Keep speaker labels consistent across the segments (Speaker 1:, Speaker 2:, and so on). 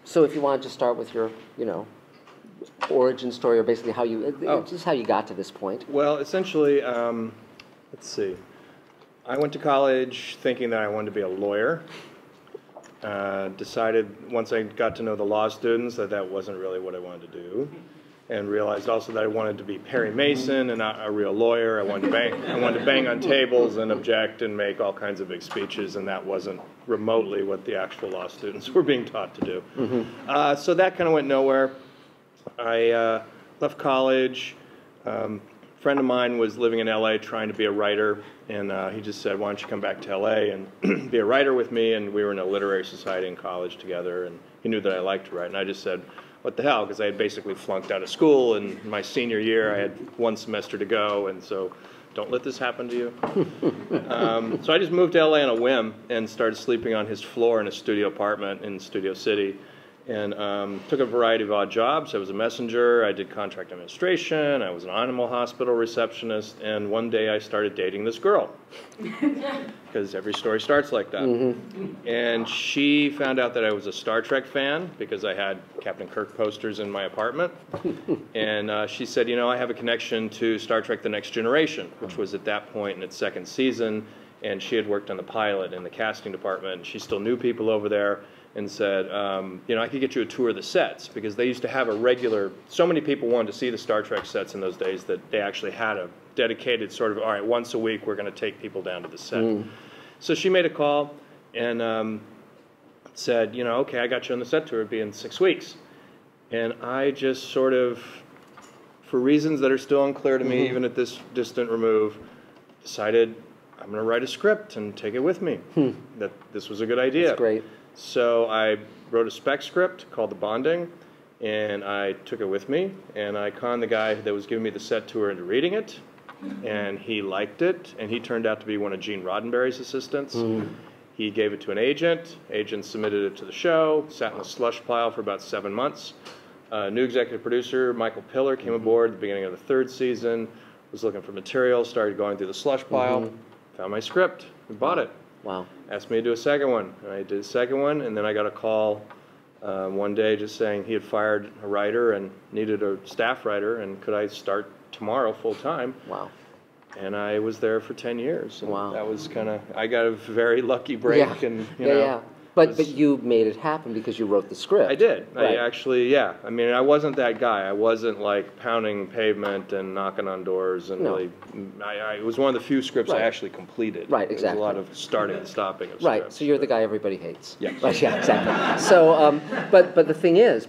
Speaker 1: So if you wanted to start with your, origin story, or basically how you, just how you got to this point.
Speaker 2: Well, essentially, let's see. I went to college thinking that I wanted to be a lawyer. Decided once I got to know the law students that wasn't really what I wanted to do, and realized also that I wanted to be Perry Mason and not a real lawyer. I wanted to bang on tables and object and make all kinds of big speeches, and that wasn't remotely what the actual law students were being taught to do. Mm-hmm. So that kind of went nowhere. I left college. A friend of mine was living in LA trying to be a writer, and he just said, why don't you come back to LA and be a writer with me? And we were in a literary society in college together, and he knew that I liked to write. And I just said, what the hell, because I had basically flunked out of school, and my senior year I had 1 semester to go, and so don't let this happen to you. So I just moved to LA on a whim and started sleeping on his floor in a studio apartment in Studio City. And took a variety of odd jobs. I was a messenger, I did contract administration, I was an animal hospital receptionist, and one day I started dating this girl. Because every story starts like that. Mm-hmm. And she found out that I was a Star Trek fan because I had Captain Kirk posters in my apartment. And she said, I have a connection to Star Trek The Next Generation, which was at that point in its 2nd season, and she had worked on the pilot in the casting department. She still knew people over there, and said, I could get you a tour of the sets, because they used to have a regular, so many people wanted to see the Star Trek sets in those days that they actually had a dedicated sort of, all right, once a week we're going to take people down to the set. So she made a call and said, okay, I got you on the set tour, it'll be in 6 weeks. And I just sort of, for reasons that are still unclear to me, even at this distant remove, decided I'm going to write a script and take it with me. That this was a good idea.
Speaker 1: That's great.
Speaker 2: So I wrote a spec script called The Bonding, and I took it with me, and I conned the guy that was giving me the set tour into reading it, and he liked it, and he turned out to be one of Gene Roddenberry's assistants. He gave it to an agent. Agent submitted it to the show, sat in a slush pile for about 7 months. New executive producer, Michael Piller, came aboard at the beginning of the 3rd season, was looking for material, started going through the slush pile, found my script, and bought it.
Speaker 1: Wow.
Speaker 2: Asked me to do a second one, and I did a second one, and then I got a call one day just saying he had fired a writer and needed a staff writer, and could I start tomorrow full time?
Speaker 1: Wow.
Speaker 2: And I was there for 10 years. And
Speaker 1: wow.
Speaker 2: That was kind of, I got a very lucky break. And, you know,
Speaker 1: But you made it happen because you wrote the script.
Speaker 2: I did.
Speaker 1: Right.
Speaker 2: I actually, I mean, I wasn't that guy. I wasn't like pounding pavement and knocking on doors and really. It was one of the few scripts I actually completed.
Speaker 1: Right, exactly.
Speaker 2: There was a lot of starting and stopping of
Speaker 1: right.
Speaker 2: scripts.
Speaker 1: So you're the guy everybody hates.
Speaker 2: Yeah.
Speaker 1: Right. Yeah. Exactly. So, but the thing is,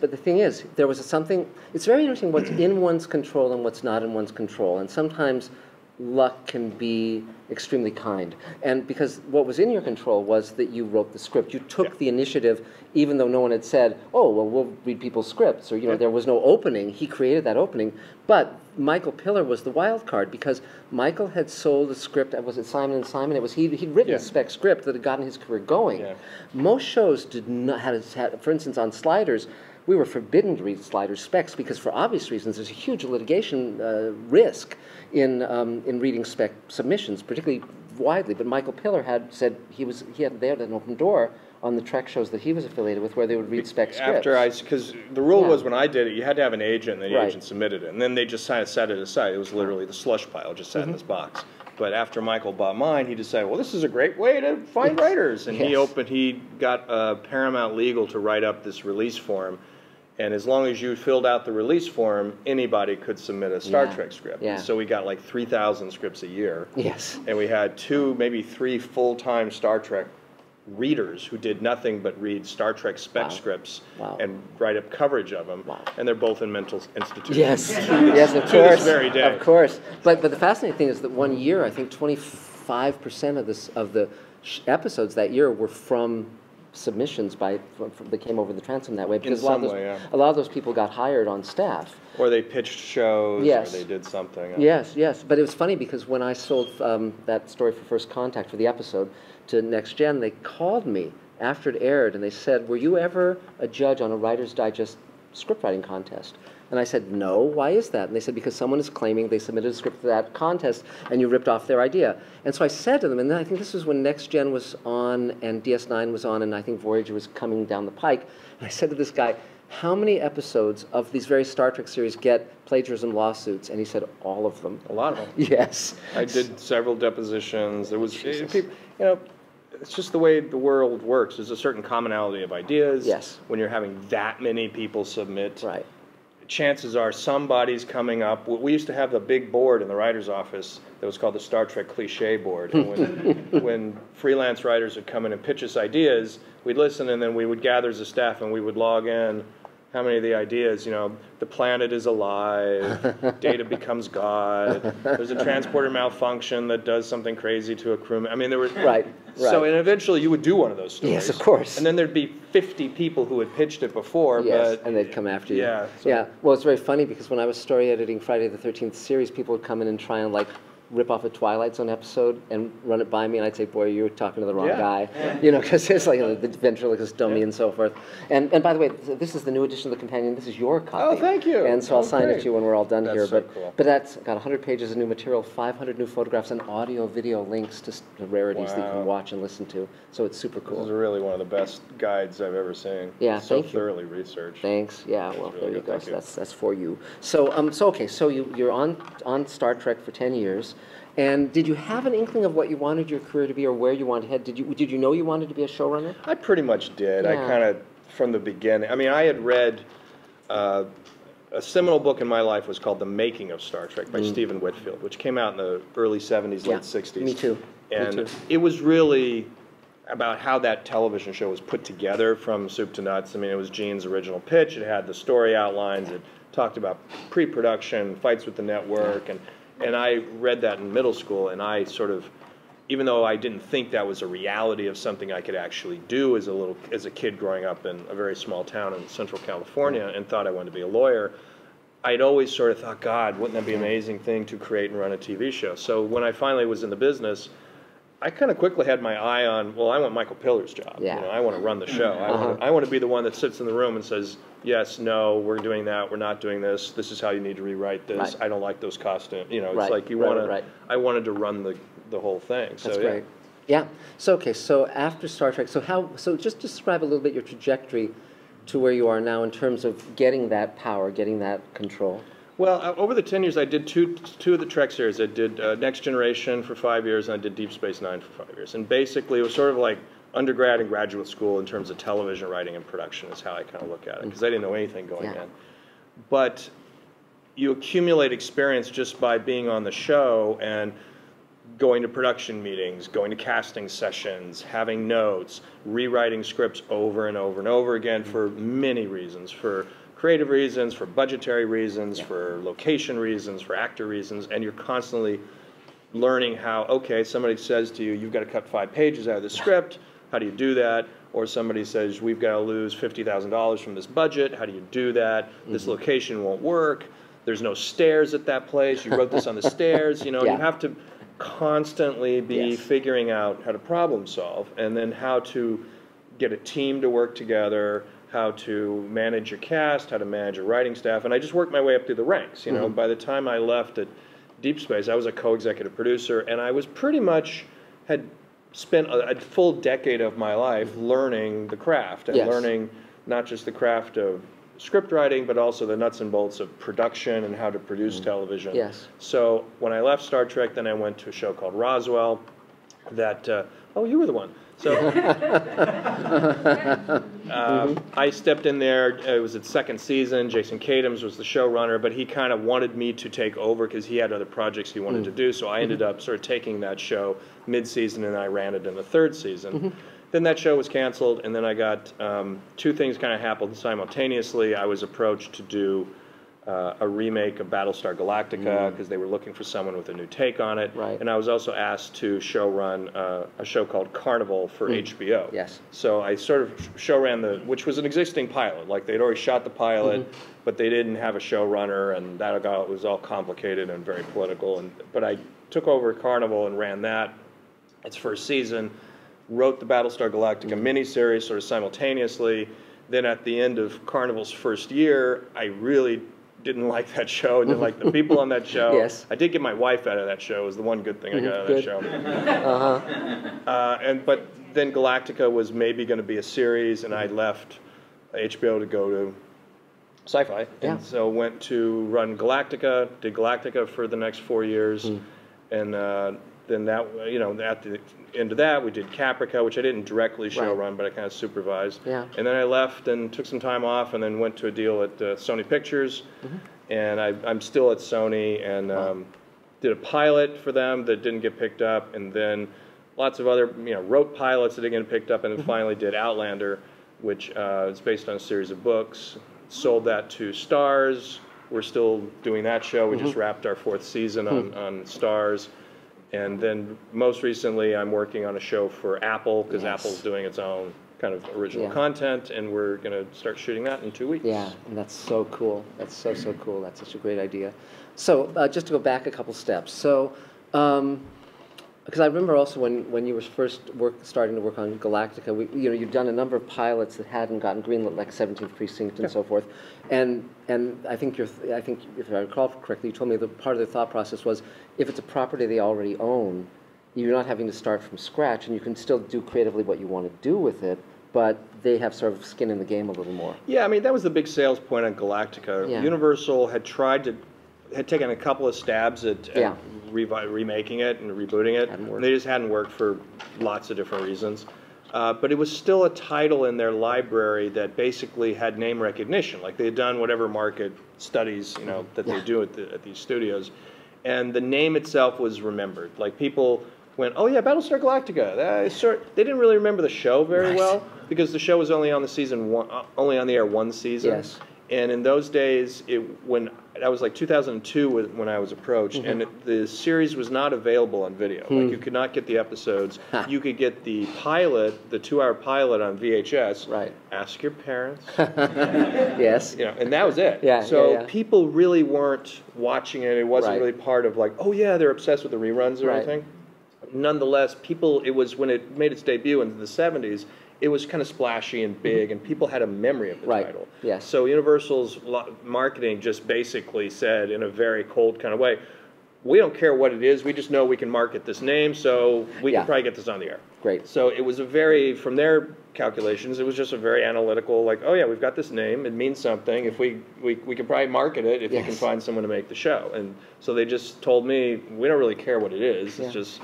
Speaker 1: there was something. It's very interesting what's in one's control and what's not in one's control, and sometimes luck can be extremely kind. And because what was in your control was that you wrote the script. You took the initiative, even though no one had said, oh, well, we'll read people's scripts, or, you know, there was no opening. He created that opening. But Michael Piller was the wild card, because Michael had sold a script, was it Simon & Simon? It was, he'd written a spec script that had gotten his career going. Most shows did not, had, for instance, on Sliders, we were forbidden to read Sliders specs because, for obvious reasons, there's a huge litigation risk in reading spec submissions, particularly widely. But Michael Piller had said he had an open door on the Trek shows that he was affiliated with, where they would read spec scripts.
Speaker 2: Because the rule was, when I did it, you had to have an agent, and the agent submitted it, and then they just kind of set it aside. It was literally the slush pile just sat in this box. But after Michael bought mine, he decided, well, this is a great way to find writers, and he got Paramount Legal to write up this release form. And as long as you filled out the release form, anybody could submit a Star Trek script. So we got like 3,000 scripts a year. And we had 2, maybe 3 full-time Star Trek readers who did nothing but read Star Trek spec scripts and write up coverage of them. And they're both in mental institutions.
Speaker 1: Yes, of course.
Speaker 2: To this very day.
Speaker 1: Of course. But the fascinating thing is that one year, I think 25% of the episodes that year were from submissions that came over the transom that way, because a lot of those people got hired on staff,
Speaker 2: or they pitched shows, or they did something.
Speaker 1: Yes. But it was funny, because when I sold that story for First Contact for the episode to Next Gen, they called me after it aired and they said, "Were you ever a judge on a Writer's Digest script writing contest. And I said, no, why is that? And they said, because someone is claiming they submitted a script to that contest and you ripped off their idea. And so I said to them, and then I think this was when Next Gen was on and DS9 was on and I think Voyager was coming down the pike. And I said to this guy, how many episodes of these various Star Trek series get plagiarism lawsuits? And he said, all of them.
Speaker 2: A lot of them.
Speaker 1: Yes.
Speaker 2: I did several depositions. There was, people, you know, it's just the way the world works. There's a certain commonality of ideas.
Speaker 1: Yes.
Speaker 2: When you're having that many people submit.
Speaker 1: Right.
Speaker 2: Chances are somebody's coming up. We used to have the big board in the writer's office that was called the Star Trek Cliche Board. And when freelance writers would come in and pitch us ideas, we'd listen and then we would gather as a staff and we would log in how many of the ideas, you know, the planet is alive, Data becomes God, there's a transporter malfunction that does something crazy to a crewman. I mean, there were...
Speaker 1: Right.
Speaker 2: So, and eventually you would do one of those stories.
Speaker 1: Yes, of course.
Speaker 2: And then there'd be 50 people who had pitched it before,
Speaker 1: yes,
Speaker 2: but...
Speaker 1: and they'd come after you.
Speaker 2: Yeah. So
Speaker 1: yeah. Well, it's very funny because when I was story editing Friday the 13th series, people would come in and try and, like, rip off a Twilight Zone episode and run it by me, and I'd say, boy, you're talking to the wrong guy. You know, because it's like the ventriloquist dummy and so forth. And by the way, this is the new edition of the companion. This is your copy.
Speaker 2: Oh, thank you.
Speaker 1: And so I'll sign it to you when we're all done here.
Speaker 2: So
Speaker 1: but
Speaker 2: cool.
Speaker 1: but that's got 100 pages of new material, 500 new photographs, and audio, video links to rarities that you can watch and listen to. So it's super cool.
Speaker 2: This is really one of the best guides I've ever seen.
Speaker 1: Yeah,
Speaker 2: it's so
Speaker 1: thank you.
Speaker 2: thoroughly researched.
Speaker 1: Thanks. Yeah. Well,
Speaker 2: really
Speaker 1: there you
Speaker 2: good.
Speaker 1: go.
Speaker 2: Thank
Speaker 1: So
Speaker 2: you.
Speaker 1: that's for you. So okay. So you're on Star Trek for 10 years. And did you have an inkling of what you wanted your career to be or where you wanted to head? Did you know you wanted to be a showrunner?
Speaker 2: I pretty much did.
Speaker 1: Yeah.
Speaker 2: I kind of, from the beginning, I mean, I had read a seminal book in my life was called The Making of Star Trek by Stephen Whitfield, which came out in the early 70s, late 60s.
Speaker 1: Me too.
Speaker 2: And
Speaker 1: me too.
Speaker 2: It was really about how that television show was put together from soup to nuts. I mean, it was Gene's original pitch. It had the story outlines. It talked about pre-production, fights with the network, and I read that in middle school, and I sort of, even though I didn't think that was a reality of something I could actually do as a kid growing up in a very small town in Central California and thought I wanted to be a lawyer, I'd always sort of thought, God, wouldn't that be an amazing thing to create and run a TV show? So when I finally was in the business, I kind of quickly had my eye on, well, I want Michael Pillar's job.
Speaker 1: Yeah.
Speaker 2: You know, I want to run the show. I want to be the one that sits in the room and says, yes, no, we're doing that, we're not doing this, this is how you need to rewrite this,
Speaker 1: Right.
Speaker 2: I don't like those costumes. You know, it's
Speaker 1: Right.
Speaker 2: like you want to,
Speaker 1: Right.
Speaker 2: I wanted to run the whole thing. So,
Speaker 1: That's great. Yeah. So okay. So after Star Trek, so just describe a little bit your trajectory to where you are now in terms of getting that power, getting that control.
Speaker 2: Well, over the 10 years, I did two of the Trek series. I did Next Generation for 5 years, and I did Deep Space Nine for 5 years. And basically, it was sort of like undergrad and graduate school in terms of television writing and production is how I kind of look at it, because I didn't know anything going in. But you accumulate experience just by being on the show and going to production meetings, going to casting sessions, having notes, rewriting scripts over and over and over again for many reasons, for creative reasons, for budgetary reasons, for location reasons, for actor reasons, and you're constantly learning how, okay, somebody says to you, you've got to cut 5 pages out of the script, how do you do that? Or somebody says, we've got to lose $50,000 from this budget, how do you do that? This location won't work, there's no stairs at that place, you wrote this on the stairs, you know, you have to constantly be figuring out how to problem solve, and then how to get a team to work together, how to manage your cast, how to manage your writing staff, and I just worked my way up through the ranks. You know, by the time I left at Deep Space, I was a co-executive producer, and I was pretty much had spent a full decade of my life learning the craft and learning not just the craft of script writing, but also the nuts and bolts of production and how to produce television. So when I left Star Trek, then I went to a show called Roswell. That oh, you were the one. So I stepped in there. It was its second season. Jason Katims was the showrunner, but he kind of wanted me to take over because he had other projects he wanted to do. So I ended up sort of taking that show mid-season, and I ran it in the third season. Then that show was canceled, and then I got two things kind of happened simultaneously. I was approached to do a remake of Battlestar Galactica because they were looking for someone with a new take on it. And I was also asked to showrun a show called Carnival for HBO. So I sort of showran which was an existing pilot. Like they'd already shot the pilot, but they didn't have a showrunner, and that was all complicated and very political. But I took over Carnival and ran that its first season. Wrote the Battlestar Galactica miniseries sort of simultaneously, then at the end of Carnival's first year, I really didn't like that show, and didn't like the people on that show.
Speaker 1: Yes.
Speaker 2: I did get my wife out of that show. It was the one good thing I got out of that show. But then Galactica was maybe going to be a series, and I left HBO to go to Sci-Fi, and so went to run Galactica. Did Galactica for the next 4 years, and then that, you know, at the end of that, we did Caprica, which I didn't directly show run, but I kind of supervised.
Speaker 1: Yeah.
Speaker 2: And then I left and took some time off, and then went to a deal at Sony Pictures, and I'm still at Sony, and did a pilot for them that didn't get picked up, and then lots of other, you know, wrote pilots that didn't get picked up, and then finally did Outlander, which is based on a series of books. Sold that to Starz. We're still doing that show. We just wrapped our 4th season on Starz. And then most recently, I'm working on a show for Apple, because Apple's doing its own kind of original content, and we're going to start shooting that in 2 weeks.
Speaker 1: Yeah, and that's so cool. That's so cool. That's such a great idea. So just to go back a couple steps. So, because I remember also when you were first starting to work on Galactica, you know, you'd done a number of pilots that hadn't gotten greenlit, like 17th Precinct and so forth. And I think if I recall correctly, you told me that part of the thought process was, if it's a property they already own, you're not having to start from scratch, and you can still do creatively what you want to do with it, but they have sort of skin in the game a little more. Yeah,
Speaker 2: I mean, that was the big sales point on Galactica. Yeah. Universal had taken a couple of stabs at remaking it and rebooting it, and they just hadn't worked for lots of different reasons. But it was still a title in their library that basically had name recognition. Like, they had done whatever market studies, you know, that they do at these studios, and the name itself was remembered. Like, people went, "Oh yeah, Battlestar Galactica." They didn't really remember the show very well, because the show was only on only on the air one season.
Speaker 1: Yes.
Speaker 2: And in those days, that was like 2002 when I was approached, and the series was not available on video. Like, you could not get the episodes. You could get the pilot, the 2-hour pilot on VHS.
Speaker 1: Right.
Speaker 2: Ask your parents.
Speaker 1: Yes.
Speaker 2: You know, and that was it.
Speaker 1: Yeah.
Speaker 2: So people really weren't watching it. It wasn't really part of, like, oh yeah, they're obsessed with the reruns or anything. Nonetheless, it was, when it made its debut in the 70s, it was kind of splashy and big, and people had a memory of the title.
Speaker 1: Yes.
Speaker 2: So Universal's marketing just basically said, in a very cold kind of way, we don't care what it is, we just know we can market this name, so we can probably get this on the air.
Speaker 1: Great.
Speaker 2: So it was from their calculations, it was just a very analytical, like, oh yeah, we've got this name, it means something, if we can probably market it if you can find someone to make the show. And so they just told me, we don't really care what it is, it's just,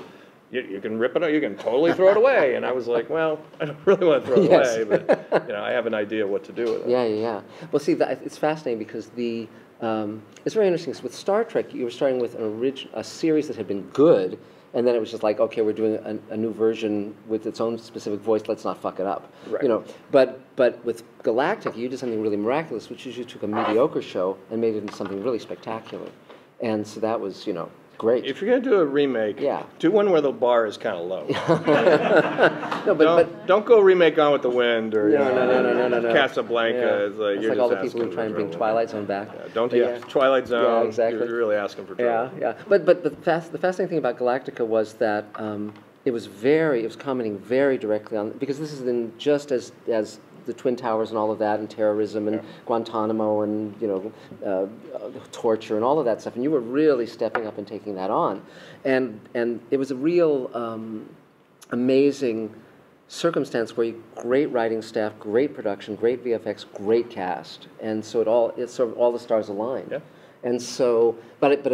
Speaker 2: you can rip it out, you can totally throw it away. And I was like, well, I don't really want to throw it away, but you know, I have an idea what to do with it.
Speaker 1: Yeah. Well, see, it's fascinating, because it's very interesting. So with Star Trek, you were starting with a series that had been good, and then it was just like, okay, we're doing a new version with its own specific voice. Let's not fuck it up.
Speaker 2: Right.
Speaker 1: You know, but with Galactica, you did something really miraculous, which is you took a mediocre show and made it into something really spectacular. And so that was, you know, great.
Speaker 2: If you're going to do a remake, do one where the bar is kind of low. Don't go remake Gone with the Wind or
Speaker 1: no.
Speaker 2: Casablanca.
Speaker 1: Yeah.
Speaker 2: It's like,
Speaker 1: you're like all the people who try and bring Twilight Zone back.
Speaker 2: Twilight Zone.
Speaker 1: Yeah, exactly.
Speaker 2: You're really asking for trouble.
Speaker 1: Yeah. But the fascinating thing about Galactica was that it was commenting very directly on, because this is in just as the Twin Towers and all of that, and terrorism and Guantanamo and, you know, torture and all of that stuff, and you were really stepping up and taking that on, and it was a real amazing circumstance where great writing staff, great production, great VFX, great cast, and so it's sort of all the stars aligned. Yeah. And so, but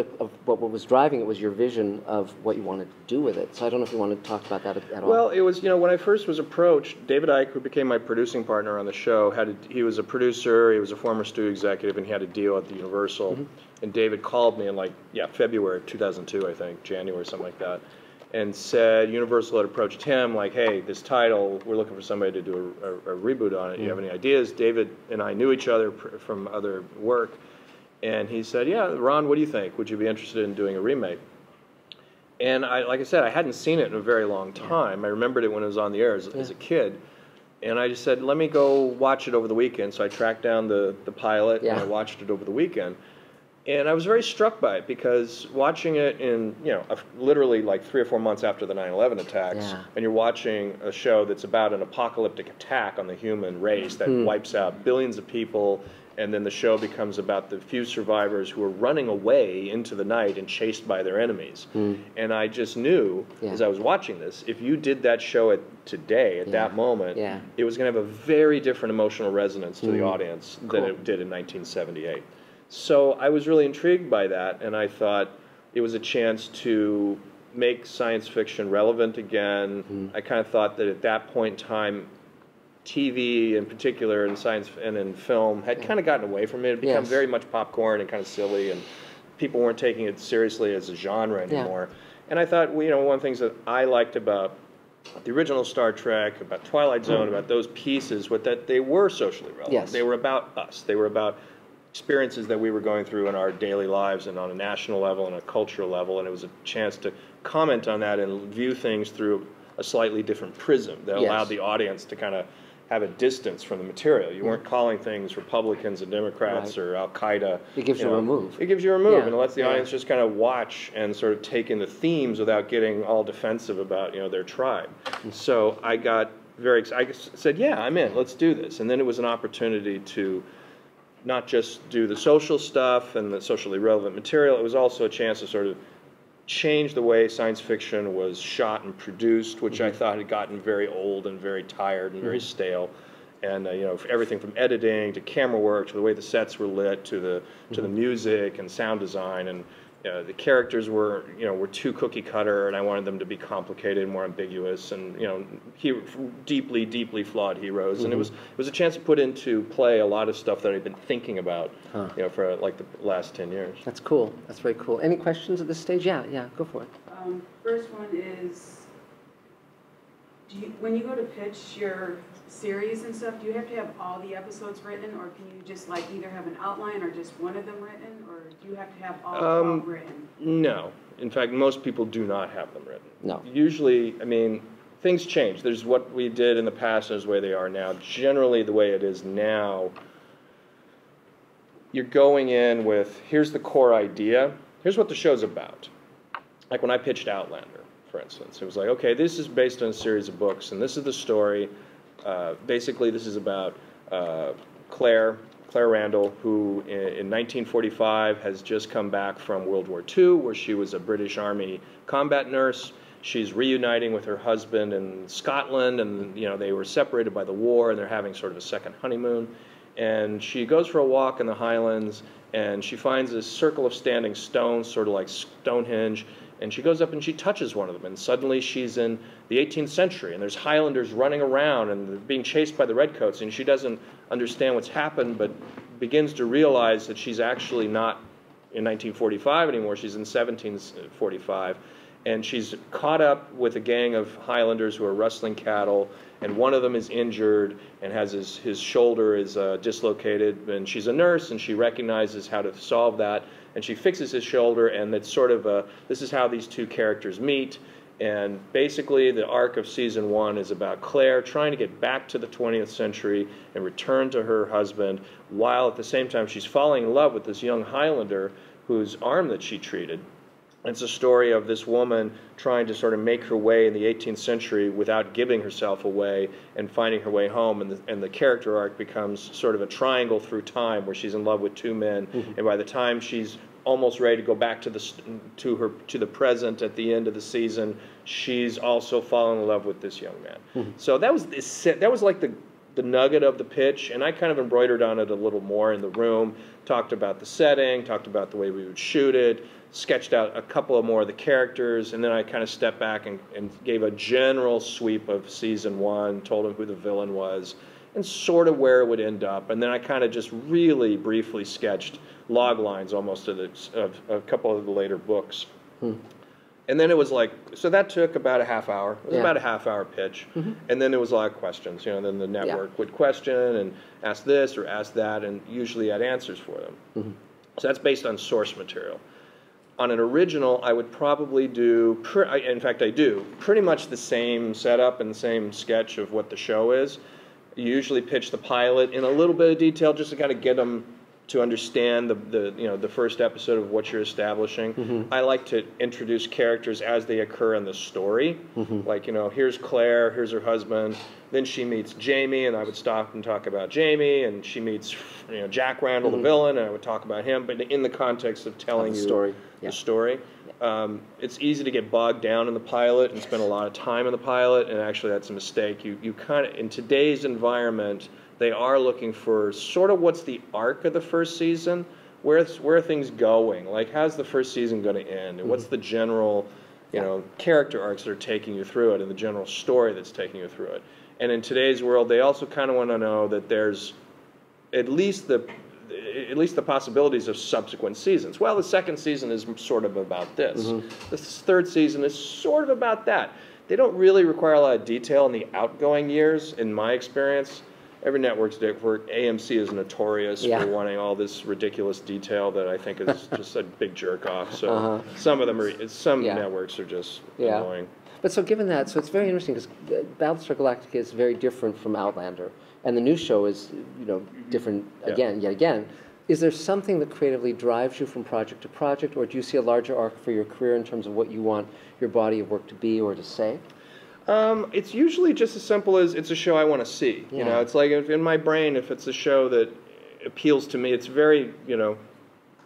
Speaker 1: what was driving it was your vision of what you wanted to do with it. So I don't know if you want to talk about that at all.
Speaker 2: Well, it was, you know, when I first was approached, David Icke, who became my producing partner on the show, he was a producer, he was a former studio executive, and he had a deal at the Universal. And David called me in February of 2002, I think, January, something like that, and said Universal had approached him, like, hey, this title, we're looking for somebody to do a reboot on it. Do you have any ideas? David and I knew each other from other work. And he said, yeah, Ron, what do you think? Would you be interested in doing a remake? And like I said, I hadn't seen it in a very long time. I remembered it when it was on the air as a kid. And I just said, let me go watch it over the weekend. So I tracked down the pilot, and I watched it over the weekend. And I was very struck by it because watching it in, literally like 3 or 4 months after the 9/11 attacks, and you're watching a show that's about an apocalyptic attack on the human race that wipes out billions of people, and then the show becomes about the few survivors who are running away into the night and chased by their enemies. And I just knew, as I was watching this, if you did that show today, at that moment, it was going to have a very different emotional resonance to the audience than it did in 1978. So I was really intrigued by that, and I thought it was a chance to make science fiction relevant again. I kind of thought that at that point in time, TV in particular, and science and in film, had kind of gotten away from it. It had become very much popcorn and kind of silly, and people weren't taking it seriously as a genre anymore. And I thought, one of the things that I liked about the original Star Trek, about Twilight Zone, about those pieces, was that they were socially relevant. They were about us. They were about experiences that we were going through in our daily lives and on a national level and a cultural level, and it was a chance to comment on that and view things through a slightly different prism that allowed the audience to kind of have a distance from the material. You weren't calling things Republicans and Democrats or Al-Qaeda.
Speaker 1: It gives you a remove.
Speaker 2: It gives you a remove, and it lets the audience just kind of watch and sort of take in the themes without getting all defensive about their tribe. So I got very excited. I said, yeah, I'm in. Let's do this. And then it was an opportunity to not just do the social stuff and the socially relevant material, it was also a chance to sort of change the way science fiction was shot and produced, which I thought had gotten very old and very tired and very stale. And everything from editing to camera work to the way the sets were lit to the music and sound design, and the characters were too cookie cutter, and I wanted them to be complicated, more ambiguous, and deeply flawed heroes. And it was a chance to put into play a lot of stuff that I'd been thinking about for like the last 10 years.
Speaker 1: That's cool. That's very cool. Any questions at this stage? Yeah, go for it.
Speaker 3: First one is, when you go to pitch your series and stuff, do you have to have all the episodes written, or can you just like either have an outline or just one of them written, or do you have to have all 12 written?
Speaker 2: No. In fact, most people do not have them written.
Speaker 1: No.
Speaker 2: Usually, things change. There's what we did in the past and there's the way they are now. Generally, the way it is now, you're going in with, here's the core idea, here's what the show's about. Like when I pitched Outlander, for instance, it was like, okay, this is based on a series of books, and this is the story. Basically, this is about Claire Randall, who in 1945 has just come back from World War II, where she was a British Army combat nurse. She's reuniting with her husband in Scotland, and they were separated by the war, and they're having sort of a second honeymoon. And she goes for a walk in the Highlands, and she finds this circle of standing stones, sort of like Stonehenge. And she goes up and she touches one of them, and suddenly she's in the 18th century, and there's Highlanders running around and being chased by the Redcoats, and she doesn't understand what's happened, but begins to realize that she's actually not in 1945 anymore, she's in 1745, and she's caught up with a gang of Highlanders who are rustling cattle, and one of them is injured and has his shoulder is dislocated, and she's a nurse, and she recognizes how to solve that, and she fixes his shoulder, and it's sort of this is how these two characters meet. And basically the arc of season 1 is about Claire trying to get back to the 20th century and return to her husband, while at the same time she's falling in love with this young Highlander whose arm that she treated. It's a story of this woman trying to sort of make her way in the 18th century without giving herself away and finding her way home. And the character arc becomes sort of a triangle through time where she's in love with two men. And by the time she's almost ready to go back to the present at the end of the season, she's also fallen in love with this young man. So that was like the nugget of the pitch, and I kind of embroidered on it a little more in the room, talked about the setting, talked about the way we would shoot it, sketched out a couple of more of the characters, and then I kind of stepped back and gave a general sweep of season 1, told him who the villain was, and sort of where it would end up. And then I kind of just really briefly sketched log lines almost of a couple of the later books. And then it was like, so that took about a half hour. It was about a half-hour pitch. And then there was a lot of questions. Then the network would question and ask this or ask that, and usually I had answers for them. So that's based on source material. On an original, I would probably do, in fact I do, pretty much the same setup and the same sketch of what the show is. I usually pitch the pilot in a little bit of detail just to kind of get them to understand the first episode of what you're establishing. I like to introduce characters as they occur in the story. Like, here's Claire, here's her husband, then she meets Jamie, and I would stop and talk about Jamie, and she meets Jack Randall, the villain, and I would talk about him, but in the context of telling you the story. It's easy to get bogged down in the pilot and spend a lot of time in the pilot, and actually that's a mistake. You kind of, in today's environment, they are looking for sort of what's the arc of the first season, where are things going, like how's the first season going to end, and what's the general, character arcs that are taking you through it, and the general story that's taking you through it. And in today's world, they also kind of want to know that there's at least the possibilities of subsequent seasons. Well, the second season is sort of about this. The third season is sort of about that. They don't really require a lot of detail in the outgoing years, in my experience. Every network's different. AMC is notorious for wanting all this ridiculous detail that I think is just a big jerk off. So some of them are, some networks are just annoying.
Speaker 1: But so given that, so it's very interesting because Battlestar Galactica is very different from Outlander, and the new show is different yet again. Is there something that creatively drives you from project to project, or do you see a larger arc for your career in terms of what you want your body of work to be or to say?
Speaker 2: It's usually just as simple as it's a show I want to see. It's like if in my brain, if it's a show that appeals to me, it's very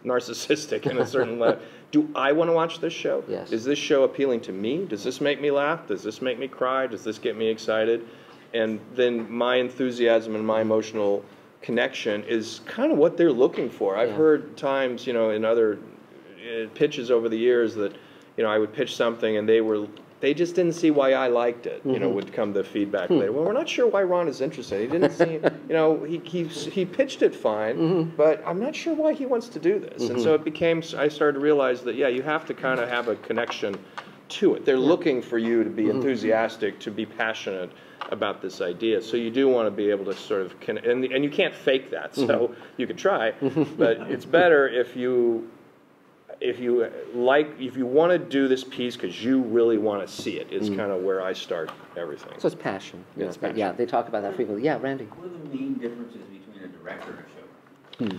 Speaker 2: narcissistic in a certain level. Do I want to watch this show?
Speaker 1: Yes.
Speaker 2: Is this show appealing to me? Does this make me laugh? Does this make me cry? Does this get me excited? And then my enthusiasm and my emotional connection is kind of what they're looking for. I've heard times, in other pitches over the years that, I would pitch something and they just didn't see why I liked it, would come the feedback later. Well, we're not sure why Ron is interested. He didn't see, he pitched it fine, but I'm not sure why he wants to do this. And so it became, I started to realize that, you have to kind of have a connection to it. They're looking for you to be enthusiastic, to be passionate about this idea. So you do want to be able to sort of, and you can't fake that, so you could try, but it's better if you want to do this piece because you really want to see it, is kind of where I start everything.
Speaker 1: So it's passion.
Speaker 2: It's passion.
Speaker 1: Yeah, they talk about that frequently. Yeah, Randy.
Speaker 4: What are the main differences between a director and a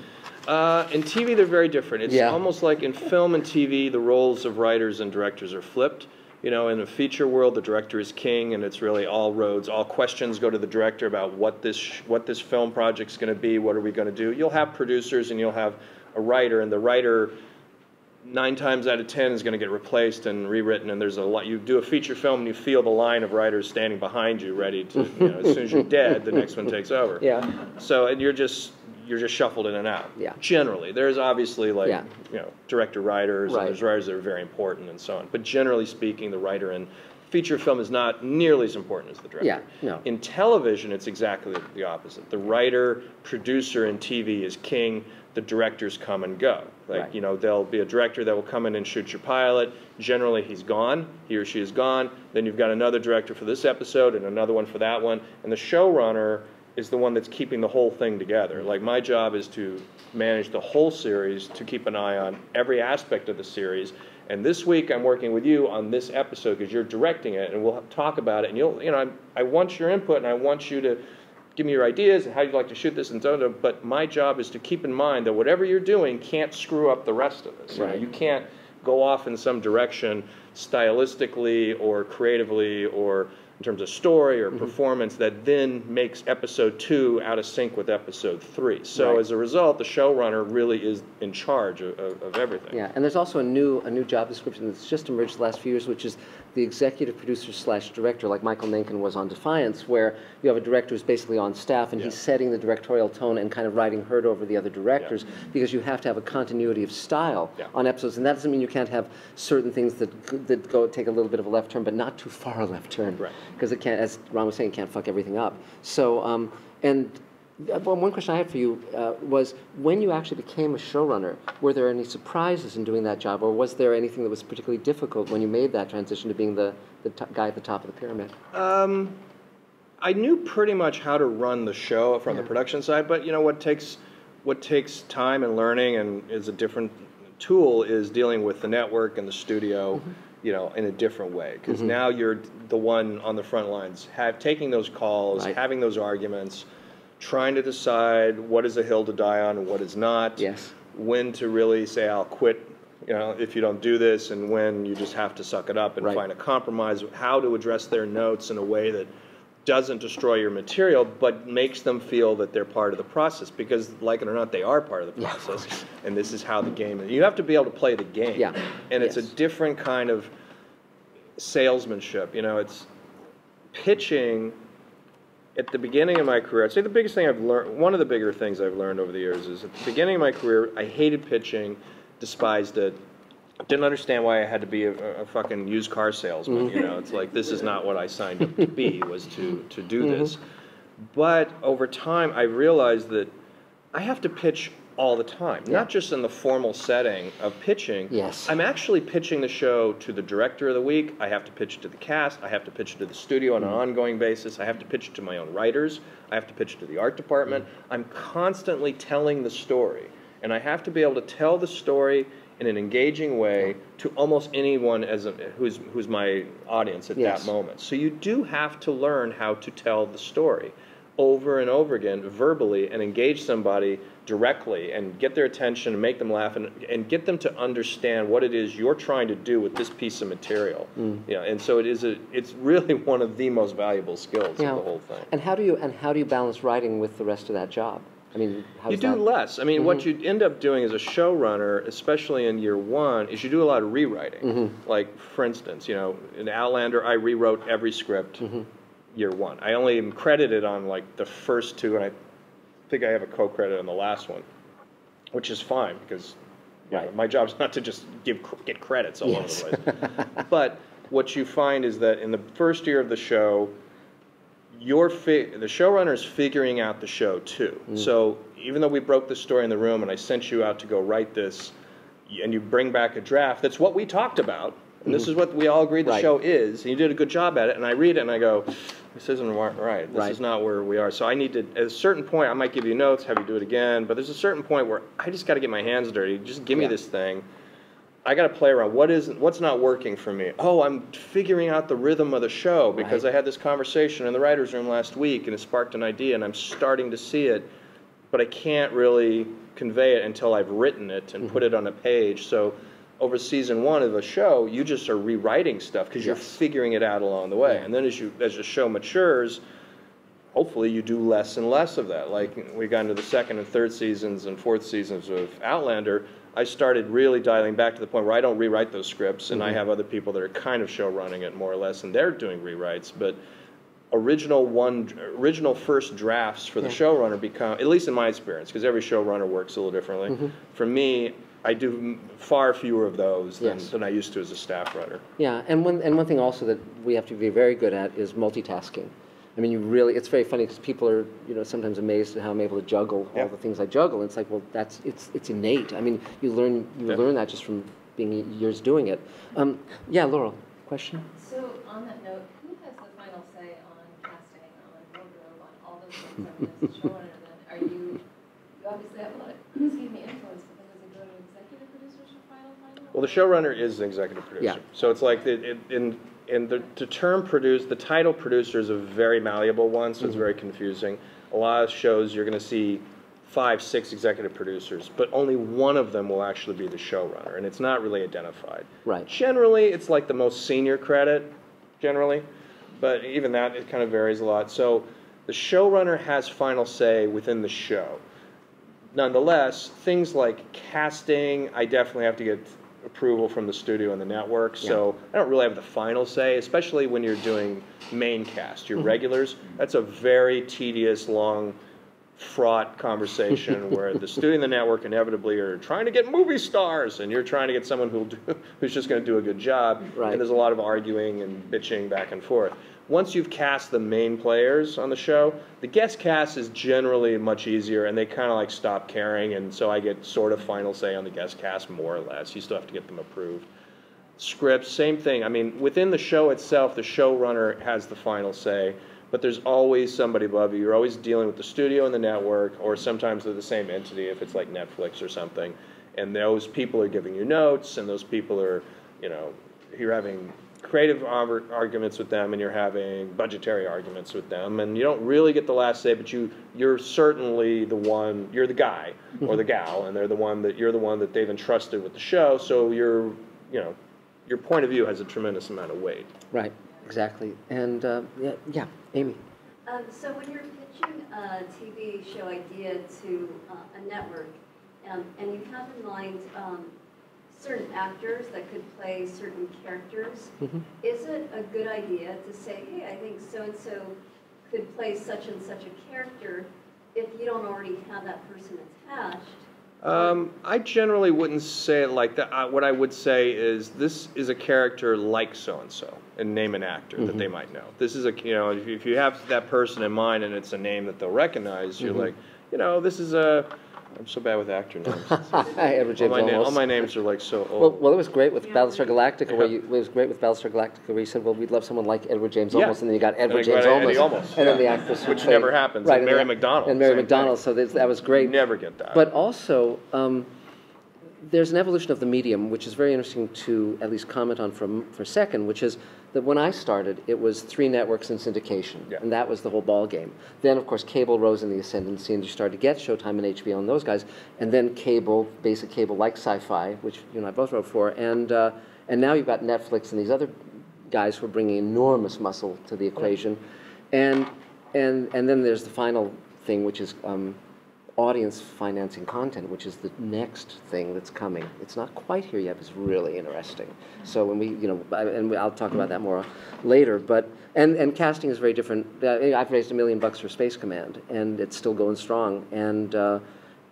Speaker 4: showrunner?
Speaker 2: In TV, they're very different. It's almost like in film and TV, the roles of writers and directors are flipped. In a feature world, the director is king, and it's really all roads, all questions go to the director about what this film project's going to be, what are we going to do. You'll have producers and you'll have a writer, and the writer 9 times out of 10 is going to get replaced and rewritten, and there's a lot. You do a feature film and you feel the line of writers standing behind you, ready to, as soon as you're dead, the next one takes over. So, and you're just shuffled in and out. Generally, there's obviously director writers, and there's writers that are very important and so on. But generally speaking, the writer in feature film is not nearly as important as the director. In television, it's exactly the opposite. The writer, producer in TV is king. The directors come and go. There'll be a director that will come in and shoot your pilot. Generally, he's gone. He or she is gone. Then you've got another director for this episode and another one for that one. And the showrunner is the one that's keeping the whole thing together. Like, my job is to manage the whole series, to keep an eye on every aspect of the series. And this week, I'm working with you on this episode because you're directing it, and we'll talk about it. And I want your input, and I want you to give me your ideas and how you'd like to shoot this and so on. But my job is to keep in mind that whatever you're doing can't screw up the rest of this. You can't go off in some direction stylistically or creatively or in terms of story or performance that then makes episode 2 out of sync with episode 3. So as a result, the showrunner really is in charge of everything.
Speaker 1: Yeah, and there's also a new job description that's just emerged the last few years, which is the executive producer / director, like Michael Menken was on Defiance, where you have a director who's basically on staff and he's setting the directorial tone and kind of riding herd over the other directors, because you have to have a continuity of style on episodes, and that doesn't mean you can't have certain things that go take a little bit of a left turn, but not too far a left turn, because it can't, as Ron was saying, it can't fuck everything up. So, one question I had for you was, when you actually became a showrunner, were there any surprises in doing that job, or was there anything that was particularly difficult when you made that transition to being the guy at the top of the pyramid?
Speaker 2: I knew pretty much how to run the show from the production side, but what takes time and learning and is a different tool is dealing with the network and the studio, in a different way, because now you're the one on the front lines, taking those calls, having those arguments, trying to decide what is a hill to die on and what is not.
Speaker 1: Yes.
Speaker 2: When to really say, I'll quit, if you don't do this, and when you just have to suck it up and find a compromise. How to address their notes in a way that doesn't destroy your material, but makes them feel that they're part of the process. Because, like it or not, they are part of the process. And this is how the game is. You have to be able to play the game.
Speaker 1: Yeah.
Speaker 2: And it's a different kind of salesmanship. It's pitching. At the beginning of my career, I'd say the biggest thing I've learned, one of the bigger things I've learned over the years is at the beginning of my career, I hated pitching, despised it, didn't understand why I had to be a fucking used car salesman. It's like, this is not what I signed up to be, was to do this. But over time, I realized that I have to pitch all the time, not just in the formal setting of pitching.
Speaker 1: Yes.
Speaker 2: I'm actually pitching the show to the director of the week. I have to pitch it to the cast. I have to pitch it to the studio on an ongoing basis. I have to pitch it to my own writers. I have to pitch it to the art department. I'm constantly telling the story, and I have to be able to tell the story in an engaging way to almost anyone who's my audience at that moment. So you do have to learn how to tell the story over and over again verbally and engage somebody directly and get their attention and make them laugh and get them to understand what it is you're trying to do with this piece of material. And so it's really one of the most valuable skills of the whole thing.
Speaker 1: And how do you balance writing with the rest of that job? I mean, how
Speaker 2: you do less. I mean, what you end up doing as a showrunner, especially in year one, is you do a lot of rewriting. Like, for instance, in Outlander, I rewrote every script year one. I only am credited on like the first two, and I think I have a co-credit on the last one, which is fine because my job's not to just get credits all over the place. But what you find is that in the first year of the show, the showrunner is figuring out the show too. So even though we broke the story in the room and I sent you out to go write this, and you bring back a draft, that's what we talked about, and this is what we all agreed the show is, and you did a good job at it, and I read it and I go, this isn't right. This is not where we are. So I need to, at a certain point, I might give you notes, have you do it again, but there's a certain point where I just got to get my hands dirty. Just give me this thing. I got to play around. What's not working for me? Oh, I'm figuring out the rhythm of the show because I had this conversation in the writer's room last week and it sparked an idea and I'm starting to see it, but I can't really convey it until I've written it and put it on a page. So over season one of the show, you just are rewriting stuff because you're figuring it out along the way. And then as the show matures, hopefully you do less and less of that. Like we got into the second and third seasons and fourth seasons of Outlander, I started really dialing back to the point where I don't rewrite those scripts, and I have other people that are kind of show running it more or less, and they're doing rewrites. But original first drafts for the showrunner become, at least in my experience, because every showrunner works a little differently. For me, I do far fewer of those than I used to as a staff writer.
Speaker 1: Yeah, and one thing also that we have to be very good at is multitasking. I mean, it's very funny because people are, sometimes amazed at how I'm able to juggle all the things I juggle. And it's like, well, it's innate. I mean, you learn that just from being years doing it. Yeah, Laurel, question?
Speaker 5: So on that note, who has the final say on casting, on wardrobe, on all those things? I mean, as a showrunner, then you obviously have a lot of, influence, but then does it go to executive producers for final?
Speaker 2: Well, the showrunner is an executive producer. Yeah. So it's like the term the title producer is a very malleable one, so it's very confusing. A lot of shows you're going to see 5, 6 executive producers, but only one of them will actually be the showrunner, and it's not really identified.
Speaker 1: Right.
Speaker 2: Generally, it's like the most senior credit, generally, but even that, it kind of varies a lot. So the showrunner has final say within the show. Nonetheless, things like casting, I definitely have to get approval from the studio and the network, so I don't really have the final say, especially when you're doing main cast, your regulars. That's a very tedious, long, fraught conversation where the studio and the network inevitably are trying to get movie stars, and you're trying to get someone who's just going to do a good job, and there's a lot of arguing and bitching back and forth. Once you've cast the main players on the show, the guest cast is generally much easier, and they kind of like stop caring, and so I get sort of final say on the guest cast, more or less. You still have to get them approved. Scripts, same thing. I mean, within the show itself, the showrunner has the final say, but there's always somebody above you. You're always dealing with the studio and the network, or sometimes they're the same entity if it's like Netflix or something, and those people are giving you notes, and those people are, you're having creative arguments with them, and you're having budgetary arguments with them, and you don't really get the last say, but you're certainly the one, you're the guy or the gal, and you're the one that they've entrusted with the show, so your point of view has a tremendous amount of weight.
Speaker 1: Right, exactly. And yeah, Amy.
Speaker 6: So when you're pitching a TV show idea to a network, and you have in mind certain actors that could play certain characters, is it a good idea to say, hey, I think so-and-so could play such and such a character if you don't already have that person attached?
Speaker 2: I generally wouldn't say it like that. What I would say is, this is a character like so-and-so, and name an actor that they might know. This is if you have that person in mind and it's a name that they'll recognize, you're like, this is a... I'm so bad with actor names.
Speaker 1: Edward James Olmos.
Speaker 2: All my names are like so old.
Speaker 1: Well, it was great with Battlestar Galactica. Where you said, well, we'd love someone like Edward James Olmos, and then you got Edward James Olmos, and then the actress
Speaker 2: which never happens.
Speaker 1: Right,
Speaker 2: and Mary McDonnell.
Speaker 1: And Mary McDonnell. So that was great.
Speaker 2: You never get that.
Speaker 1: But also, there's an evolution of the medium, which is very interesting to at least comment on for a second, which is that when I started, it was 3 networks and syndication, and that was the whole ball game. Then, of course, cable rose in the ascendancy, and you started to get Showtime and HBO and those guys, and then cable, basic cable like Sci-Fi, which you and I both wrote for, and now you've got Netflix and these other guys who are bringing enormous muscle to the equation, and then there's the final thing, which is audience financing content, which is the next thing that's coming. It's not quite here yet, but it's really interesting. So when we, I'll talk about that more later, but, and casting is very different. I've raised $1 million for Space Command, and it's still going strong, and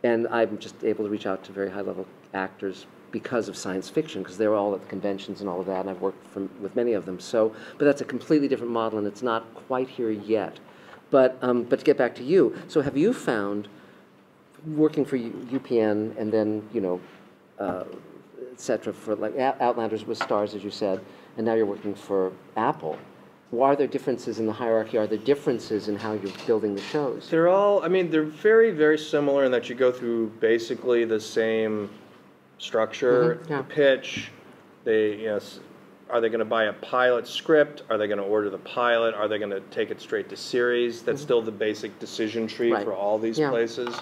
Speaker 1: I'm just able to reach out to very high-level actors because of science fiction, because they're all at the conventions and all of that, and I've worked with many of them. So, but that's a completely different model, and it's not quite here yet. But to get back to you, so have you found, working for UPN and then, et cetera, for like Outlanders with stars, as you said, and now you're working for Apple. Are there differences in the hierarchy? Are there differences in how you're building the shows?
Speaker 2: They're all, they're very, very similar in that you go through basically the same structure, the pitch. Are they going to buy a pilot script? Are they going to order the pilot? Are they going to take it straight to series? That's still the basic decision tree for all these places.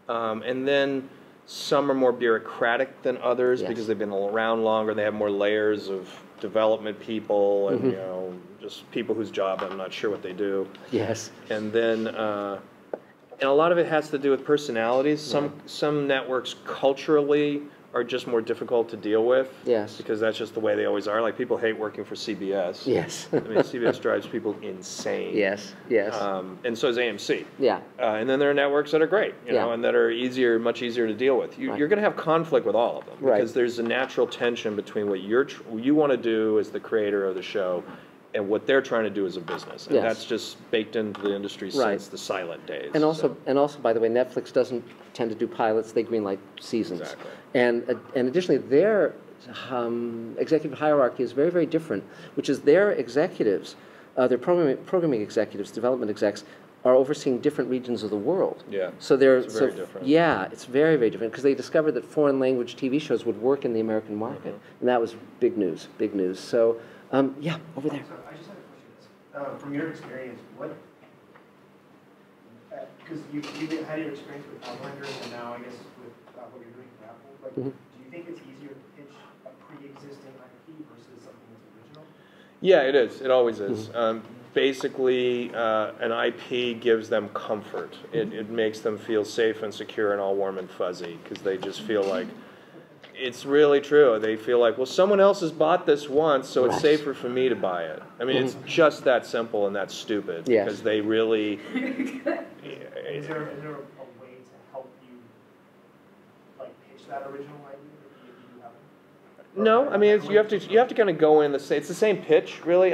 Speaker 2: And then some are more bureaucratic than others because they've been around longer. They have more layers of development people and just people whose job I'm not sure what they do.
Speaker 1: Yes.
Speaker 2: And then and a lot of it has to do with personalities. Some networks culturally are just more difficult to deal with.
Speaker 1: Yes.
Speaker 2: Because that's just the way they always are. Like, people hate working for CBS.
Speaker 1: Yes.
Speaker 2: CBS drives people insane.
Speaker 1: Yes, yes.
Speaker 2: And so is AMC.
Speaker 1: Yeah.
Speaker 2: And then there are networks that are great, and that are much easier to deal with. You're going to have conflict with all of them because there's a natural tension between what you want to do as the creator of the show and what they're trying to do as a business. And that's just baked into the industry since the silent days.
Speaker 1: And also, by the way, Netflix doesn't tend to do pilots. They greenlight seasons.
Speaker 2: Exactly.
Speaker 1: And additionally, their executive hierarchy is very, very different, which is their executives, their programming executives, development execs, are overseeing different regions of the world.
Speaker 2: Yeah,
Speaker 1: so they're
Speaker 2: it's very different.
Speaker 1: Yeah, it's very, very different because they discovered that foreign language TV shows would work in the American market, and that was big news, big news. So, yeah, over there.
Speaker 7: So I just had a question. From your experience, because you had your experience with Outlander and now I guess with what you're doing for Apple, do you think it's easier to pitch a pre-existing IP versus something that's original?
Speaker 2: Yeah, it is. It always is. Basically, an IP gives them comfort. It makes them feel safe and secure and all warm and fuzzy because they just feel like it's really true. They feel like, well, someone else has bought this once, so it's safer for me to buy it. It's just that simple and that stupid because they really...
Speaker 7: Is there a way to help you pitch that original idea?
Speaker 2: No, you have to kind of go in it's the same pitch, really.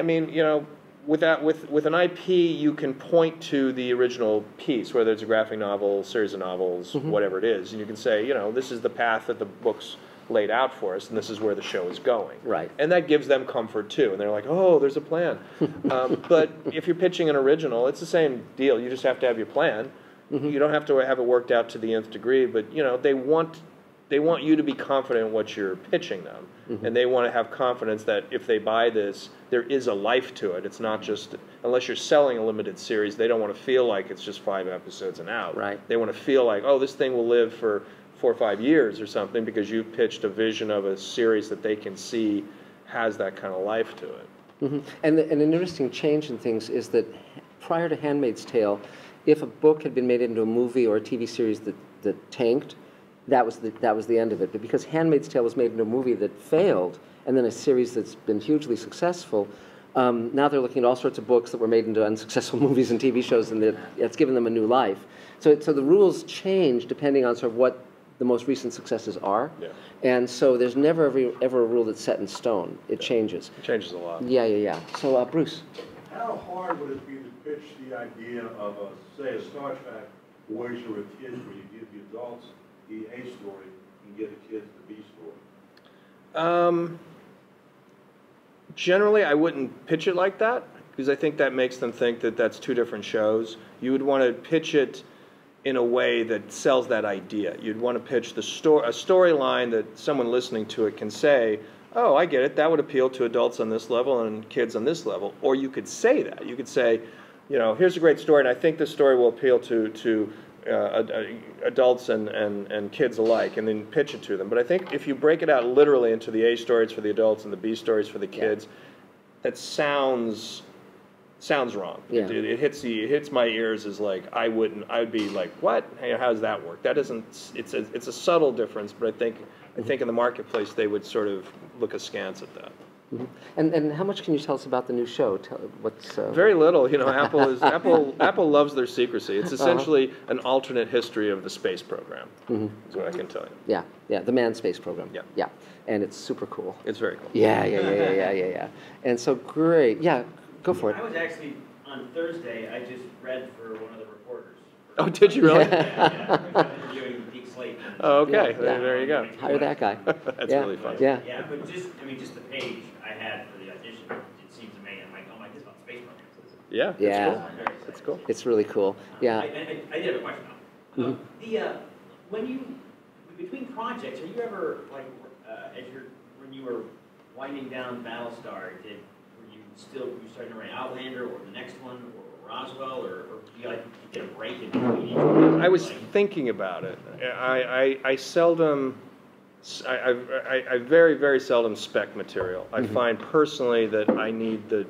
Speaker 2: With an IP, you can point to the original piece, whether it's a graphic novel, series of novels, whatever it is, and you can say, this is the path that the book's laid out for us, and this is where the show is going.
Speaker 1: Right.
Speaker 2: And that gives them comfort too, and they're like, oh, there's a plan. But if you're pitching an original, it's the same deal. You just have to have your plan. You don't have to have it worked out to the nth degree, but they want they want you to be confident in what you're pitching them, and they want to have confidence that if they buy this, there is a life to it. It's not just, unless you're selling a limited series, they don't want to feel like it's just 5 episodes and out.
Speaker 1: Right.
Speaker 2: They want to feel like, oh, this thing will live for 4 or 5 years or something because you pitched a vision of a series that they can see has that kind of life to it.
Speaker 1: And an interesting change in things is that prior to Handmaid's Tale, if a book had been made into a movie or a TV series that tanked, that was the end of it. But because Handmaid's Tale was made into a movie that failed, and then a series that's been hugely successful, now they're looking at all sorts of books that were made into unsuccessful movies and TV shows, and it's given them a new life. So the rules change depending on sort of what the most recent successes are.
Speaker 2: Yeah.
Speaker 1: And so there's never ever a rule that's set in stone. It changes.
Speaker 2: It changes a lot.
Speaker 1: Yeah. So Bruce.
Speaker 8: How hard would it be to pitch the idea of, say, a Star Trek version with kids where you give the adults the A story and give the kids the B story?
Speaker 2: Generally, I wouldn't pitch it like that because I think that makes them think that that's 2 different shows. You would want to pitch it in a way that sells that idea. You'd want to pitch a storyline that someone listening to it can say, oh, I get it, that would appeal to adults on this level and kids on this level. Or you could say that. You could say, here's a great story, and I think this story will appeal to adults and kids alike, and then pitch it to them. But I think if you break it out literally into the A stories for the adults and the B stories for the kids, that sounds wrong.
Speaker 1: Yeah.
Speaker 2: It hits my ears as like I'd be like, what? Hey, how does that work? That doesn't. It's a subtle difference, but I think in the marketplace they would sort of look askance at that.
Speaker 1: And how much can you tell us about the new show? What's
Speaker 2: very little. Apple loves their secrecy. It's essentially an alternate history of the space program. Is what I can tell you.
Speaker 1: Yeah, the manned space program.
Speaker 2: Yeah,
Speaker 1: and it's super cool.
Speaker 2: It's very cool.
Speaker 1: Yeah. And so great. Yeah, go for it.
Speaker 9: I was actually on Thursday. I just read for one of the reporters.
Speaker 2: Oh, did you really?
Speaker 9: Yeah. I was interviewing Geek Slate.
Speaker 2: Oh, okay. There you go.
Speaker 1: Hire that guy.
Speaker 2: That's really fun.
Speaker 1: Yeah.
Speaker 9: Yeah, but just the page I had for the audition, it seems amazing. I'm like, oh my, this is about space programs.
Speaker 2: Yeah. It's cool.
Speaker 1: It's really cool. Yeah.
Speaker 9: I did have a question now. When between projects, are you ever like when you were winding down Battlestar, were you starting to write Outlander or the next one or Roswell, or do you get a break in between each one?
Speaker 2: I was thinking about it. I seldom. I very, very seldom spec material. I find personally that I need the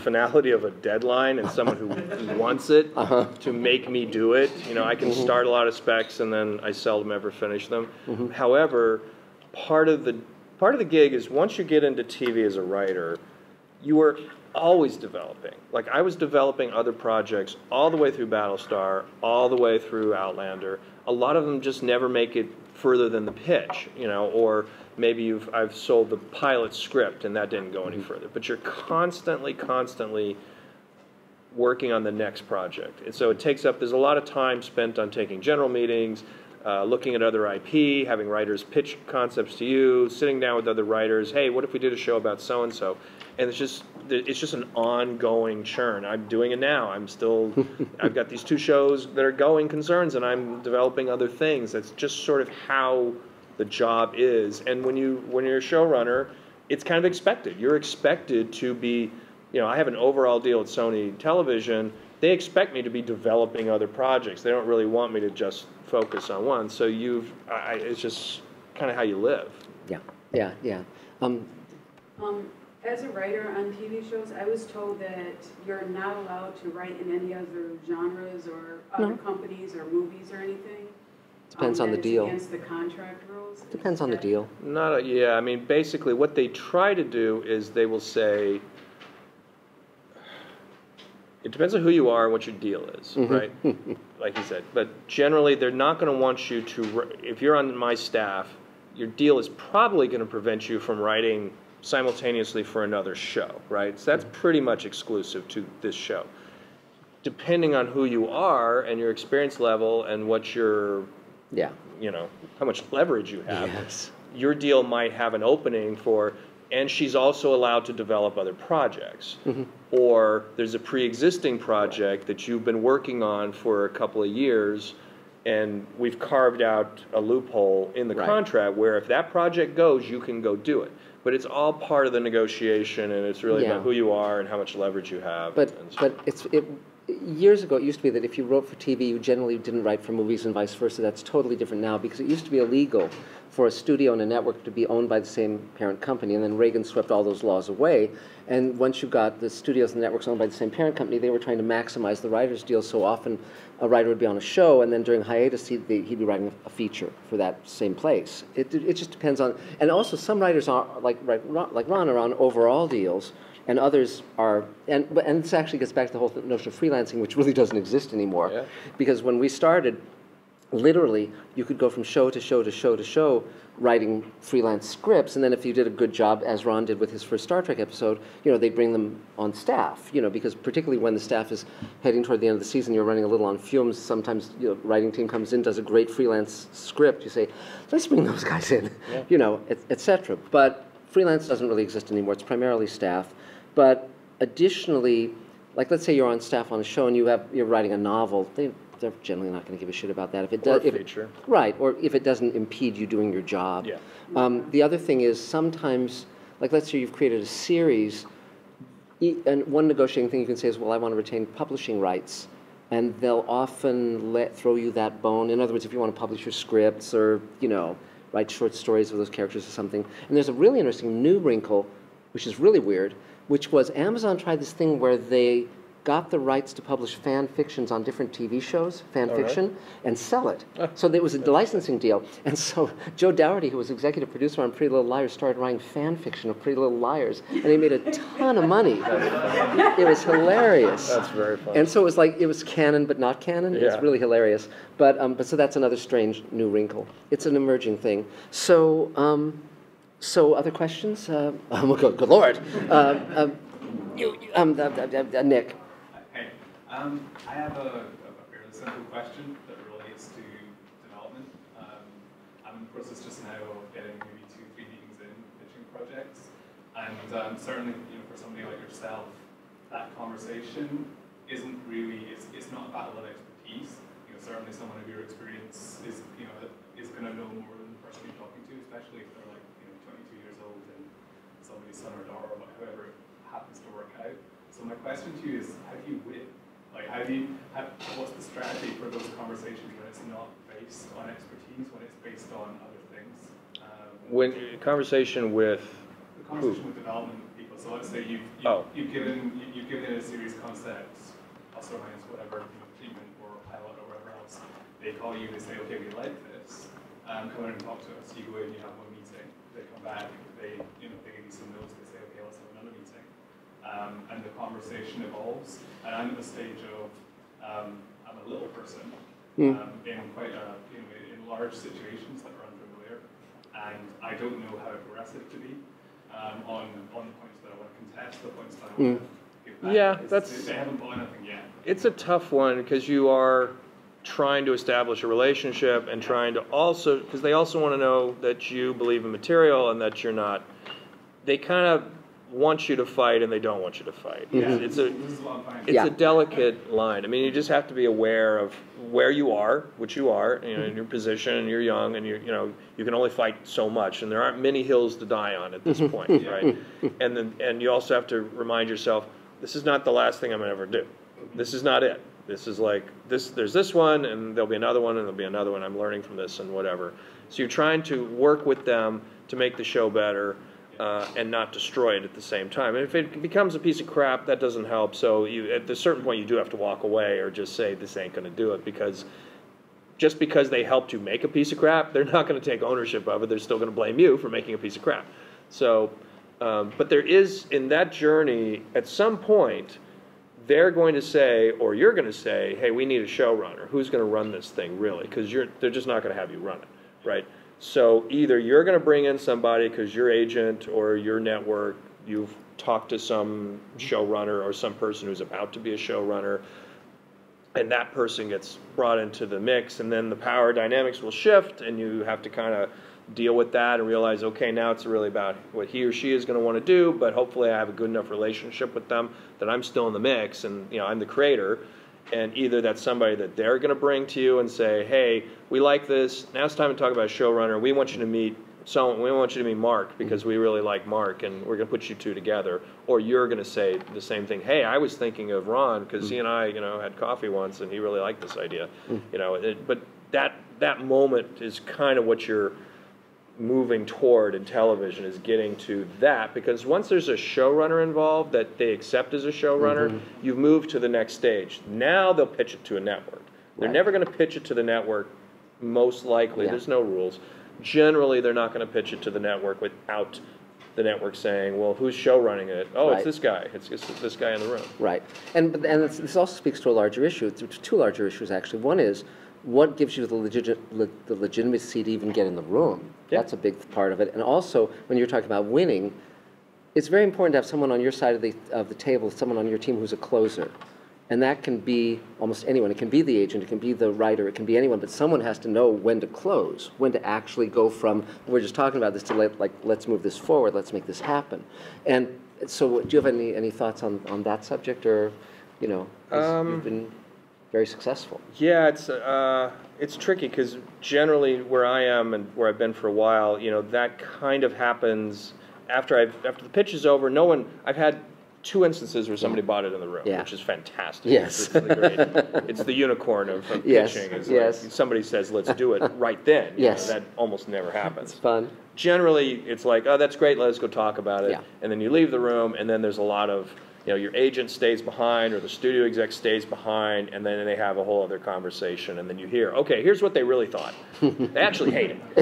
Speaker 2: finality of a deadline and someone who wants it to make me do it. I can start a lot of specs and then I seldom ever finish them. However, part of the gig is once you get into TV as a writer, you are always developing. Like I was developing other projects all the way through Battlestar, all the way through Outlander. A lot of them just never make it further than the pitch, or maybe I've sold the pilot script and that didn't go any further. But you're constantly working on the next project. And so there's a lot of time spent on taking general meetings, looking at other IP, having writers pitch concepts to you, sitting down with other writers, hey, what if we did a show about so-and-so? And it's just an ongoing churn. I'm doing it now. I've got these 2 shows that are going concerns, and I'm developing other things. That's just sort of how the job is. And when you're a showrunner, it's kind of expected. You're expected to be, I have an overall deal at Sony Television. They expect me to be developing other projects. They don't really want me to just focus on one. So it's just kind of how you live.
Speaker 1: Yeah.
Speaker 3: As a writer on TV shows, I was told that you're not allowed to write in any other genres or other companies or movies or anything.
Speaker 1: Depends on the deal.
Speaker 3: Against the contract rules.
Speaker 1: Depends on the deal.
Speaker 2: I mean, basically, what they try to do is they will say, it depends on who you are and what your deal is, right? Like you said. But generally, they're not going to want you to, if you're on my staff, your deal is probably going to prevent you from writing simultaneously for another show, right? So that's pretty much exclusive to this show. Depending on who you are and your experience level and what your, how much leverage you have, your deal might have an opening for, and she's also allowed to develop other projects. Or there's a pre-existing project that you've been working on for a couple of years And we've carved out a loophole in the contract where if that project goes, you can go do it. But it's all part of the negotiation, and it's really about who you are and how much leverage you have.
Speaker 1: But years ago, it used to be that if you wrote for TV, you generally didn't write for movies and vice versa. That's totally different now, because it used to be illegal for a studio and a network to be owned by the same parent company, and then Reagan swept all those laws away. And once you got the studios and networks owned by the same parent company, they were trying to maximize the writer's deal. So often a writer would be on a show, and then during hiatus, he'd be writing a feature for that same place. It just depends on, and also some writers are, like Ron, are on overall deals, and others are, and this actually gets back to the whole notion of freelancing, which really doesn't exist anymore. Yeah. Because when we started, literally, you could go from show to show to show to show writing freelance scripts, and then if you did a good job, as Ron did with his first Star Trek episode, they'd bring them on staff, because particularly when the staff is heading toward the end of the season, you're running a little on fumes. Sometimes, writing team comes in, does a great freelance script, you say, let's bring those guys in, et cetera. But freelance doesn't really exist anymore. It's primarily staff. But additionally, like let's say you're on staff on a show and you're writing a novel, they're generally not going to give a shit about that. If it does, right, or if it doesn't impede you doing your job. Yeah. The other thing is sometimes, like let's say you've created a series, and one negotiating thing you can say is, well, I want to retain publishing rights, and they'll often throw you that bone. In other words, if you want to publish your scripts or write short stories of those characters or something. And there's a really interesting new wrinkle, which is really weird, which was Amazon tried this thing where they got the rights to publish fan fictions on different TV shows, fan fiction, and sell it. So there was a licensing deal. And so Joe Dougherty, who was executive producer on Pretty Little Liars, started writing fan fiction of Pretty Little Liars, and he made a ton of money. It was hilarious.
Speaker 2: That's very funny.
Speaker 1: And so it was like, it was canon but not canon. Yeah. It's really hilarious. But so that's another strange new wrinkle. It's an emerging thing. So, other questions? Good Lord. Nick.
Speaker 10: I have a fairly simple question that relates to development. I'm in the process just now of getting maybe 2-3 meetings in pitching projects, and certainly, for somebody like yourself, that conversation isn't really, it's not a battle of expertise. Certainly someone of your experience is going to know more than the person you're talking to, especially if they're like 22 years old and somebody's son or daughter, or whoever it happens to work out. So my question to you is, how do you win? Like, what's the strategy for those conversations when it's not based on expertise, when it's based on other things?
Speaker 2: When conversation with
Speaker 10: the conversation with development people. So let's say you've given a series concepts, plus or minus whatever, treatment or pilot or whatever else. They call you, they say, okay, we like this. Come in and talk to us. You go in, you have one meeting. They come back, they give you some notes. They say, okay, let's have another meeting. And the conversation evolves. And I'm at the stage of, I'm a little person in quite in large situations that are unfamiliar, and I don't know how aggressive to be on the points that I want to contest, the points that I want to give back.
Speaker 2: Yeah,
Speaker 10: they haven't bought anything yet.
Speaker 2: It's a tough one because you are trying to establish a relationship and trying to also, because they also want to know that you believe in material and that you're not, they kind of want you to fight and they don't want you to fight. Yeah. It's a delicate line. I mean, you just have to be aware of where you are, which you are, in your position, and you're young, and you can only fight so much, and there aren't many hills to die on at this point, right? And you also have to remind yourself, this is not the last thing I'm going to ever do. This is not it. This is like this. There's this one, and there'll be another one, and there'll be another one. I'm learning from this, and whatever. So you're trying to work with them to make the show better. And not destroy it at the same time. And if it becomes a piece of crap, that doesn't help. So at a certain point, you do have to walk away or just say, this ain't going to do it. Because just because they helped you make a piece of crap, they're not going to take ownership of it. They're still going to blame you for making a piece of crap. So, but there is, in that journey, at some point, they're going to say, or you're going to say, hey, we need a showrunner. Who's going to run this thing, really? Because they're just not going to have you run it, right? So either you're going to bring in somebody because your agent or your network, you've talked to some showrunner or some person who's about to be a showrunner, and that person gets brought into the mix, and then the power dynamics will shift, and you have to kind of deal with that and realize, okay, now it's really about what he or she is going to want to do, but hopefully I have a good enough relationship with them that I'm still in the mix, and I'm the creator, And either that's somebody that they're going to bring to you and say, hey, we like this. Now it's time to talk about a showrunner. We want you to meet Marc because we really like Marc, and we're going to put you two together. Or you're going to say the same thing. Hey, I was thinking of Ron because he and I, had coffee once, and he really liked this idea. But that moment is kind of what you're moving toward in television, is getting to that, because once there's a showrunner involved that they accept as a showrunner, you've moved to the next stage. Now they'll pitch it to a network. They're never going to pitch it to the network, most likely. There's no rules. Generally, they're not going to pitch it to the network without the network saying, well, who's showrunning it? Oh, it's this guy. It's this guy in the room. Right. And this also speaks to a larger issue, two larger issues, actually. One is, what gives you the legitimacy to even get in the room? That's a big part of it. And also, when you're talking about winning, it's very important to have someone on your side of the table, someone on your team who's a closer. And that can be almost anyone. It can be the agent, it can be the writer, it can be anyone, but someone has to know when to close, when to actually go from, we're just talking about this, to let's move this forward, let's make this happen. And so do you have any thoughts on that subject, or, you've been very successful? Yeah, it's tricky, because generally where I am and where I've been for a while, that kind of happens after the pitch is over. I've had 2 instances where somebody bought it in the room, which is fantastic. Yes. It's great. It's the unicorn of pitching. It's like somebody says, let's do it right then. That almost never happens. It's fun. Generally, it's like, oh, that's great, let's go talk about it. And then you leave the room, and then there's a lot of, your agent stays behind, or the studio exec stays behind, and then they have a whole other conversation, and then you hear, okay, here's what they really thought. They actually hate it.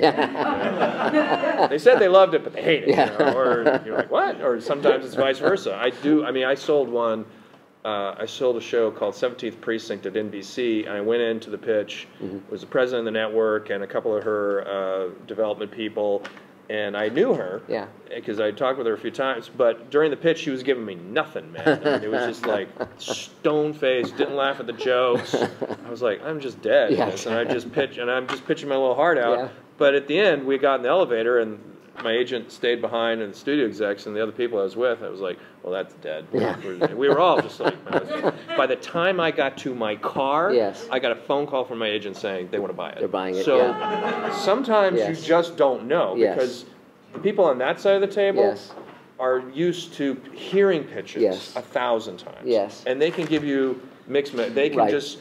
Speaker 2: They said they loved it, but they hate it. Or you're like, what? Or sometimes it's vice versa. I sold I sold a show called 17th Precinct at NBC, and I went into the pitch, was the president of the network and a couple of her development people, and I knew her, because I talked with her a few times, but during the pitch she was giving me nothing, man. It was just like stone-faced, didn't laugh at the jokes. I was like, I'm just dead. And I'm just pitching my little heart out. But at the end, we got in the elevator, and my agent stayed behind, and the studio execs and the other people I was with, I was like, well, that's dead. We were all just like, by the time I got to my car, I got a phone call from my agent saying they want to buy it. They're buying it. So sometimes you just don't know, because the people on that side of the table are used to hearing pitches 1,000 times. And they can give you mixed, they can just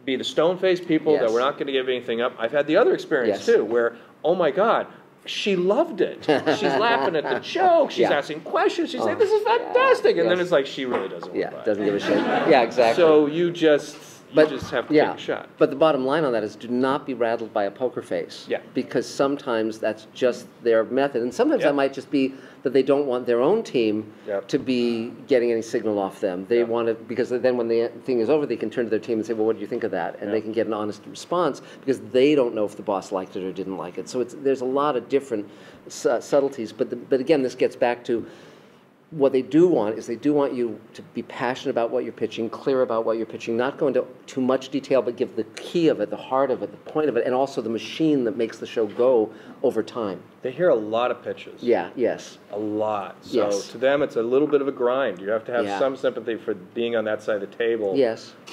Speaker 2: be the stone-faced people that we're not going to give anything up. I've had the other experience too, where, oh my God, she loved it. She's laughing at the jokes. She's asking questions. She's saying, this is fantastic. And then it's like, she really doesn't want to buy it. Doesn't give a shit. Exactly. So you just have to take a shot. But the bottom line on that is, do not be rattled by a poker face. Because sometimes that's just their method. And sometimes that might just be that they don't want their own team to be getting any signal off them. They want to, because then when the thing is over, they can turn to their team and say, well, what do you think of that? And they can get an honest response, because they don't know if the boss liked it or didn't like it. So there's a lot of different subtleties. But again, this gets back to, what they do want is, they do want you to be passionate about what you're pitching, clear about what you're pitching, not go into too much detail, but give the key of it, the heart of it, the point of it, and also the machine that makes the show go over time. They hear a lot of pitches. A lot. So to them, it's a little bit of a grind. You have to have some sympathy for being on that side of the table.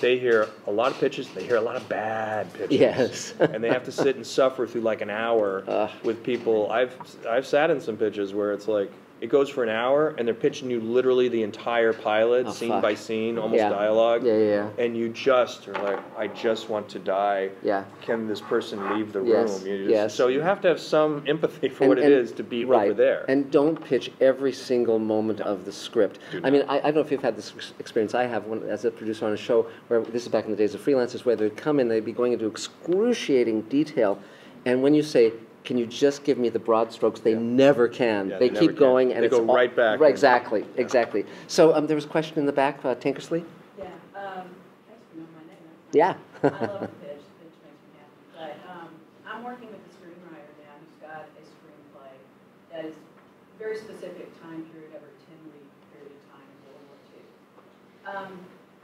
Speaker 2: They hear a lot of pitches. They hear a lot of bad pitches. And they have to sit and suffer through like an hour with people. I've sat in some pitches where it's like, it goes for an hour, and they're pitching you literally the entire pilot, scene by scene, almost dialogue. And you just are like, I just want to die. Can this person leave the room? So you have to have some empathy for what it is to be over there. And don't pitch every single moment of the script. I mean, I don't know if you've had this experience. I have one as a producer on a show where, this is back in the days of freelancers, where they'd come in, they'd be going into excruciating detail, and when you say, can you just give me the broad strokes? They never can. They keep going, and they go right back.
Speaker 1: Exactly. So there was a question in the back, Tankersley?
Speaker 3: Thanks for knowing my name.
Speaker 1: Yeah.
Speaker 3: I love the pitch. The pitch makes me happy. But I'm working with a screenwriter now who's got a screenplay that is very specific time period, over a 10-week period of time in World War II.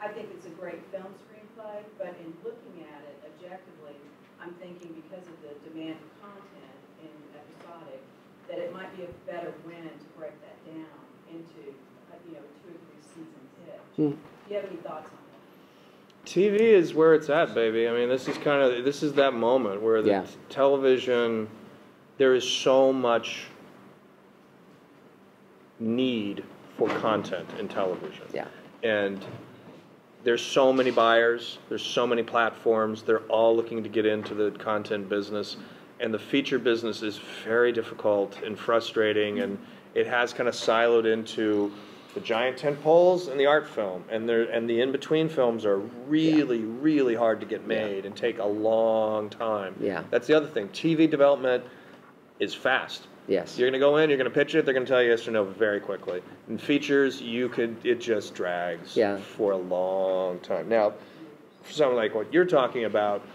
Speaker 3: I think it's a great film screenplay, but in looking at it objectively, I'm thinking, because of the demand for content in episodic, that it might be a better win to break that down into, 2 or 3 season pitch. Do you have any thoughts on
Speaker 2: TV is where it's at, baby. I mean, this is that moment where the television, there is so much need for content in television.
Speaker 1: Yeah.
Speaker 2: And there's so many buyers, there's so many platforms, they're all looking to get into the content business. And the feature business is very difficult and frustrating, and it has kind of siloed into the giant tent poles and the art film, and the in-between films are really, really hard to get made and take a long time.
Speaker 1: Yeah.
Speaker 2: That's the other thing. TV development is fast.
Speaker 1: Yes.
Speaker 2: You're going to go in, you're going to pitch it, they're going to tell you yes or no very quickly. In features, it just drags for a long time. Now, for something like what you're talking about,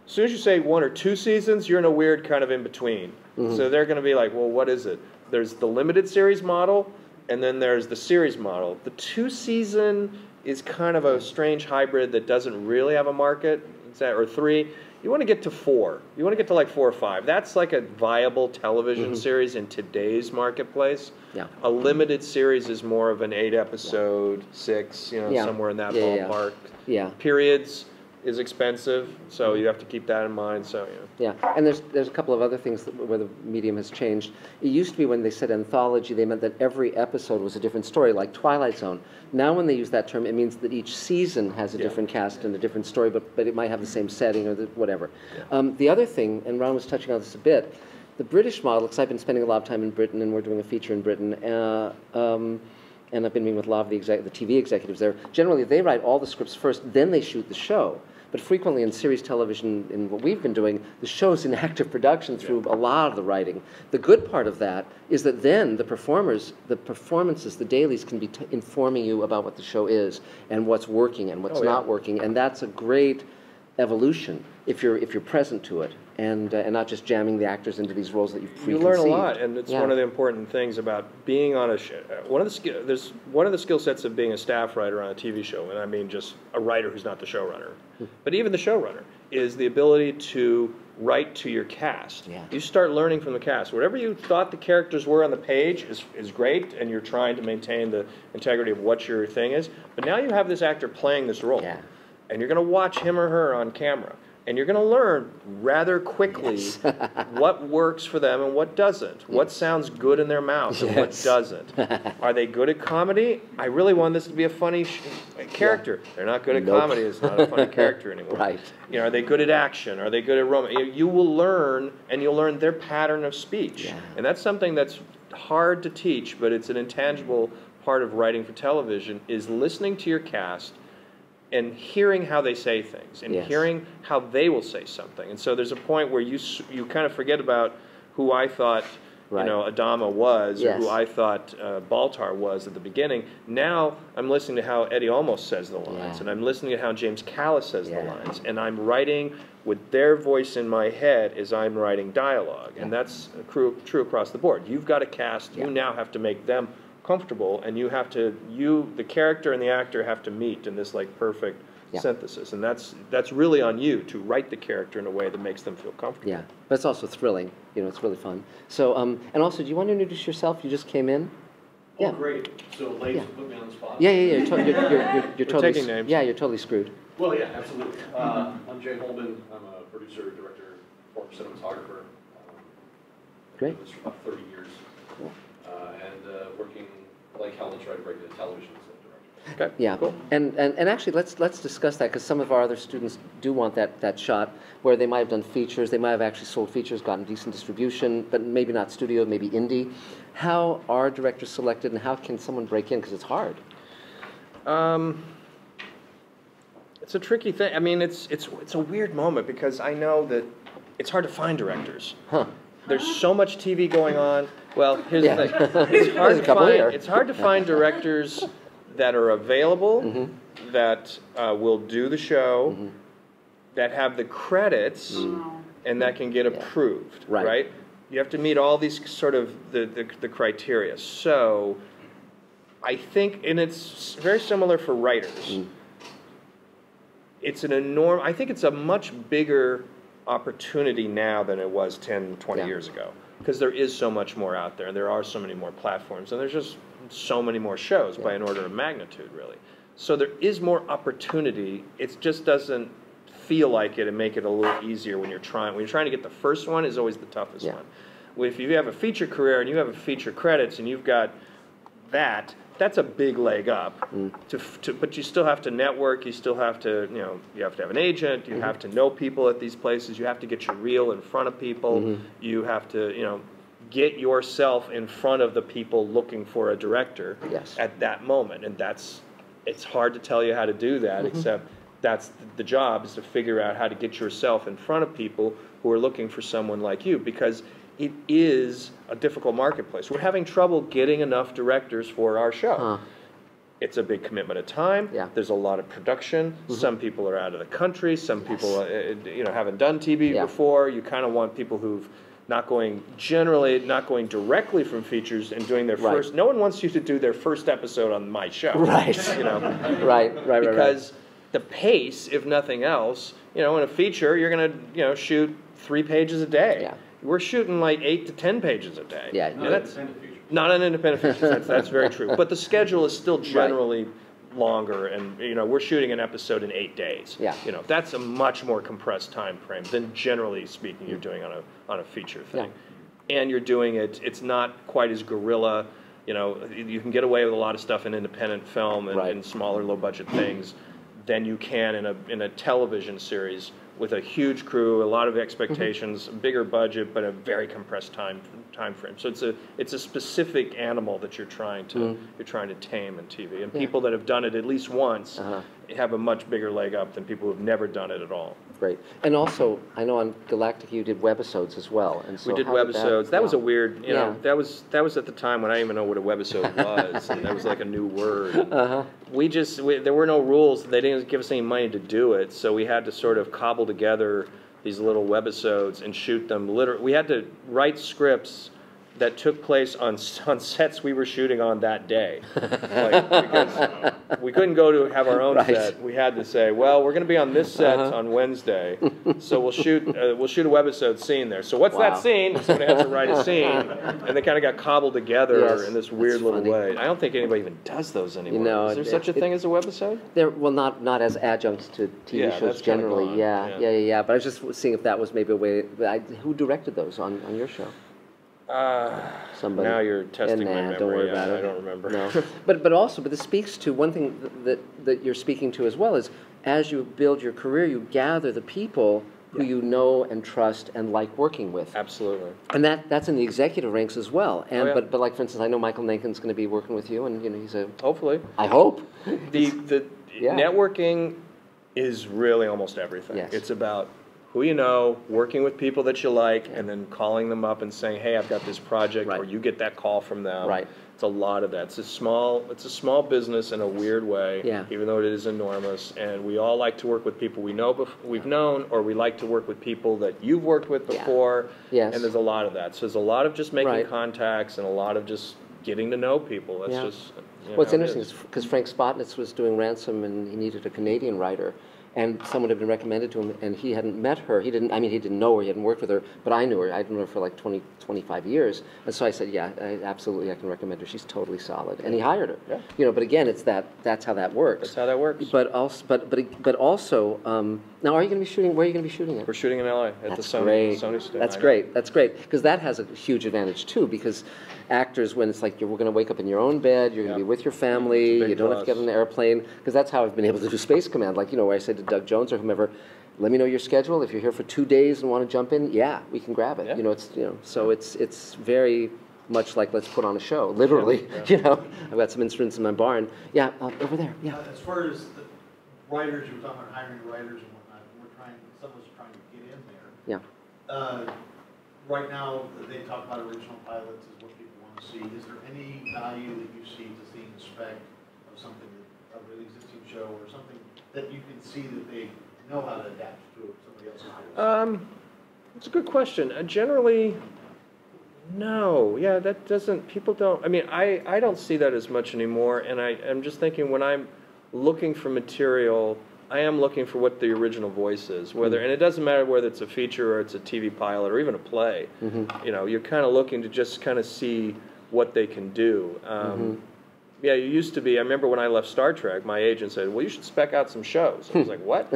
Speaker 2: as soon as you say 1 or 2 seasons, you're in a weird kind of in-between. So they're going to be like, well, what is it? There's the limited series model, and then there's the series model. The 2-season is kind of a strange hybrid that doesn't really have a market, or 3. You want to get to 4. You want to get to like 4 or 5. That's like a viable television series in today's marketplace.
Speaker 1: Yeah.
Speaker 2: A limited series is more of an 8-episode, 6, somewhere in that ballpark.
Speaker 1: Yeah.
Speaker 2: Periods is expensive, so you have to keep that in mind. So
Speaker 1: yeah, and there's a couple of other things where the medium has changed. It used to be when they said anthology, they meant that every episode was a different story, like Twilight Zone. Now when they use that term, it means that each season has a different cast and a different story, but it might have the same setting or whatever. The other thing, and Ron was touching on this a bit, the British model, because I've been spending a lot of time in Britain, and we're doing a feature in Britain, and I've been meeting with a lot of the TV executives there. Generally, they write all the scripts first, then they shoot the show. But frequently in series television, in what we've been doing, the show's in active production through a lot of the writing. The good part of that is that then the performances, the dailies can be informing you about what the show is and what's working and what's not working, and that's a great evolution if you're present to it and not just jamming the actors into these roles that you've preconceived.
Speaker 2: You learn a lot, and it's one of the important things about being on a show. One of the skill sets of being a staff writer on a TV show, and I mean just a writer who's not the showrunner, but even the showrunner, is the ability to write to your cast.
Speaker 1: Yeah.
Speaker 2: You start learning from the cast. Whatever you thought the characters were on the page is great, and you're trying to maintain the integrity of what your thing is, but now you have this actor playing this role.
Speaker 1: Yeah.
Speaker 2: And you're going to watch him or her on camera. And you're going to learn rather quickly what works for them and what doesn't. What sounds good in their mouth and what doesn't. Are they good at comedy? I really want this to be a funny character. They're not good at comedy. It's not a funny character anymore.
Speaker 1: Right.
Speaker 2: Are they good at action? Are they good at romance? You will learn, and you'll learn their pattern of speech.
Speaker 1: Yeah.
Speaker 2: And that's something that's hard to teach, but it's an intangible part of writing for television, is listening to your cast and hearing how they say things, and hearing how they will say something. And so there's a point where you kind of forget about who I thought Adama was, or who I thought Baltar was at the beginning. Now I'm listening to how Eddie Olmos says the lines, and I'm listening to how James Callis says the lines, and I'm writing with their voice in my head as I'm writing dialogue. And that's true across the board. You've got a cast, you now have to make them comfortable, and the character and the actor have to meet in this like perfect synthesis, and that's really on you to write the character in a way that makes them feel comfortable.
Speaker 1: Yeah, but it's also thrilling. It's really fun. So, and also, do you want to introduce yourself? You just came in.
Speaker 11: Oh, great. So late to put me on the spot.
Speaker 1: Yeah. You're totally
Speaker 2: taking names.
Speaker 1: Yeah, you're totally screwed.
Speaker 11: Well, yeah, absolutely. I'm Jay Holman. I'm a producer, director, former cinematographer.
Speaker 1: Great.
Speaker 11: Been for about 30 years.
Speaker 1: Cool.
Speaker 11: And working like hell to try to break into television as a director.
Speaker 2: Okay.
Speaker 1: Yeah,
Speaker 2: cool.
Speaker 1: and actually let's discuss that, because some of our other students do want that shot where they might have done features, they might have actually sold features, gotten decent distribution, but maybe not studio, maybe indie. How are directors selected, and how can someone break in? Because it's hard.
Speaker 2: It's a tricky thing. I mean, it's a weird moment, because I know that it's hard to find directors.
Speaker 1: Huh.
Speaker 2: There's so much TV going on. Well, here's the thing. It's hard to find directors that are available, that will do the show, that have the credits, and that can get approved, right? You have to meet all these sort of the criteria. So I think, and it's very similar for writers. It's I think it's a much bigger opportunity now than it was 10, 20 years ago, because there is so much more out there, and there are so many more platforms, and there's just so many more shows by an order of magnitude, really. So there is more opportunity. It just doesn't feel like it and make it a little easier when you're trying. When you're trying to get the first one is always the toughest one. If you have a feature career and you have a feature credits and you've got that's a big leg up. But you still have to network. You still have to, you have to have an agent. You have to know people at these places. You have to get your reel in front of people. You have to, get yourself in front of the people looking for a director at that moment. And it's hard to tell you how to do that, except that's the job, is to figure out how to get yourself in front of people who are looking for someone like you, because it is a difficult marketplace. We're having trouble getting enough directors for our show. It's a big commitment of time. There's a lot of production. Some people are out of the country. Some people, haven't done TV before. You kind of want people who've not going directly from features and doing their first. No one wants you to do their first episode on my show. Right. Because the pace, if nothing else, in a feature, you're going to, shoot 3 pages a day. We're shooting like 8 to 10 pages a day. Not an independent feature. That's very true. But the schedule is still generally longer, and we're shooting an episode in 8 days. That's a much more compressed time frame than, generally speaking, you're doing on a feature thing. And you're doing it. It's not quite as guerrilla. You can get away with a lot of stuff in independent film and smaller, low budget things than you can in a television series with a huge crew, a lot of expectations, a bigger budget, but a very compressed time frame. So it's a specific animal that you're trying to tame in TV. And people that have done it at least once have a much bigger leg up than people who've never done it at all.
Speaker 1: Great. And also, I know on Galactica you did webisodes as well. And so
Speaker 2: we did webisodes. That was a weird, that was at the time when I didn't even know what a webisode was, and that was like a new word. There were no rules. They didn't give us any money to do it, so we had to sort of cobble together these little webisodes and shoot them. We had to write scripts that took place on sets we were shooting on that day. Because we couldn't go to have our own set. We had to say, well, we're going to be on this set on Wednesday, so we'll shoot a webisode scene there. So what's that scene? Somebody has to write a scene, and they kind of got cobbled together in this weird little way. I don't think anybody even does those anymore. Is there such a thing as a webisode?
Speaker 1: Well, not as adjuncts to TV shows generally. But I was just seeing if that was maybe a way. Who directed those on your show?
Speaker 2: Somebody. Now you're testing my memory.
Speaker 1: Don't worry about it.
Speaker 2: I don't remember.
Speaker 1: No. but this speaks to one thing that you're speaking to as well, is as you build your career, you gather the people who you know and trust and like working with.
Speaker 2: Absolutely.
Speaker 1: And that's in the executive ranks as well. And but like, for instance, I know Michael Nankin's going to be working with you, and he's a
Speaker 2: hopefully.
Speaker 1: I hope.
Speaker 2: The networking is really almost everything. It's about who you know, working with people that you like, and then calling them up and saying, hey, I've got this project, or you get that call from them. It's a lot of that. It's a small business in a weird way, even though it is enormous. And we all like to work with people we've known, or we like to work with people that you've worked with before. And there's a lot of that. So there's a lot of just making contacts and a lot of just getting to know people. That's just.
Speaker 1: What's interesting is because Frank Spotnitz was doing Ransom, and he needed a Canadian writer. And someone had been recommended to him, and he hadn't met her. He didn't know her, he hadn't worked with her, but I knew her. I'd known her for like 20, 25 years. And so I said, absolutely, I can recommend her. She's totally solid. And he hired her. But again, that's how that works.
Speaker 2: That's how that works.
Speaker 1: But also, now where are you going to be shooting it?
Speaker 2: We're shooting in LA at the Sony studio.
Speaker 1: That's great. That's great. Because that has a huge advantage too, because actors, when it's like we're going to wake up in your own bed, you're going to be with your family, you don't have to get on an airplane, because that's how I've been able to do Space Command. Like, where I said to Doug Jones or whomever, let me know your schedule. If you're here for 2 days and want to jump in, we can grab it. So it's very much like let's put on a show, literally. I've got some instruments in my barn. Over there.
Speaker 8: As far as the writers, you were talking about hiring writers and whatnot. Some of us are trying to get in there. Right now, they talk about original pilots is what people want to see. Is there any value that you see to seeing the spec of something, of an existing show, or something that you can see that they know how to adapt to somebody else's?
Speaker 2: It's a good question. Generally, no. That doesn't. People don't. I mean, I don't see that as much anymore. And I'm just thinking, when I'm looking for material, I am looking for what the original voice is, and it doesn't matter whether it's a feature or it's a TV pilot or even a play. You're kind of looking to just kind of see what they can do. Yeah, you used to be. I remember when I left Star Trek, my agent said, well, you should spec out some shows. I was like, what?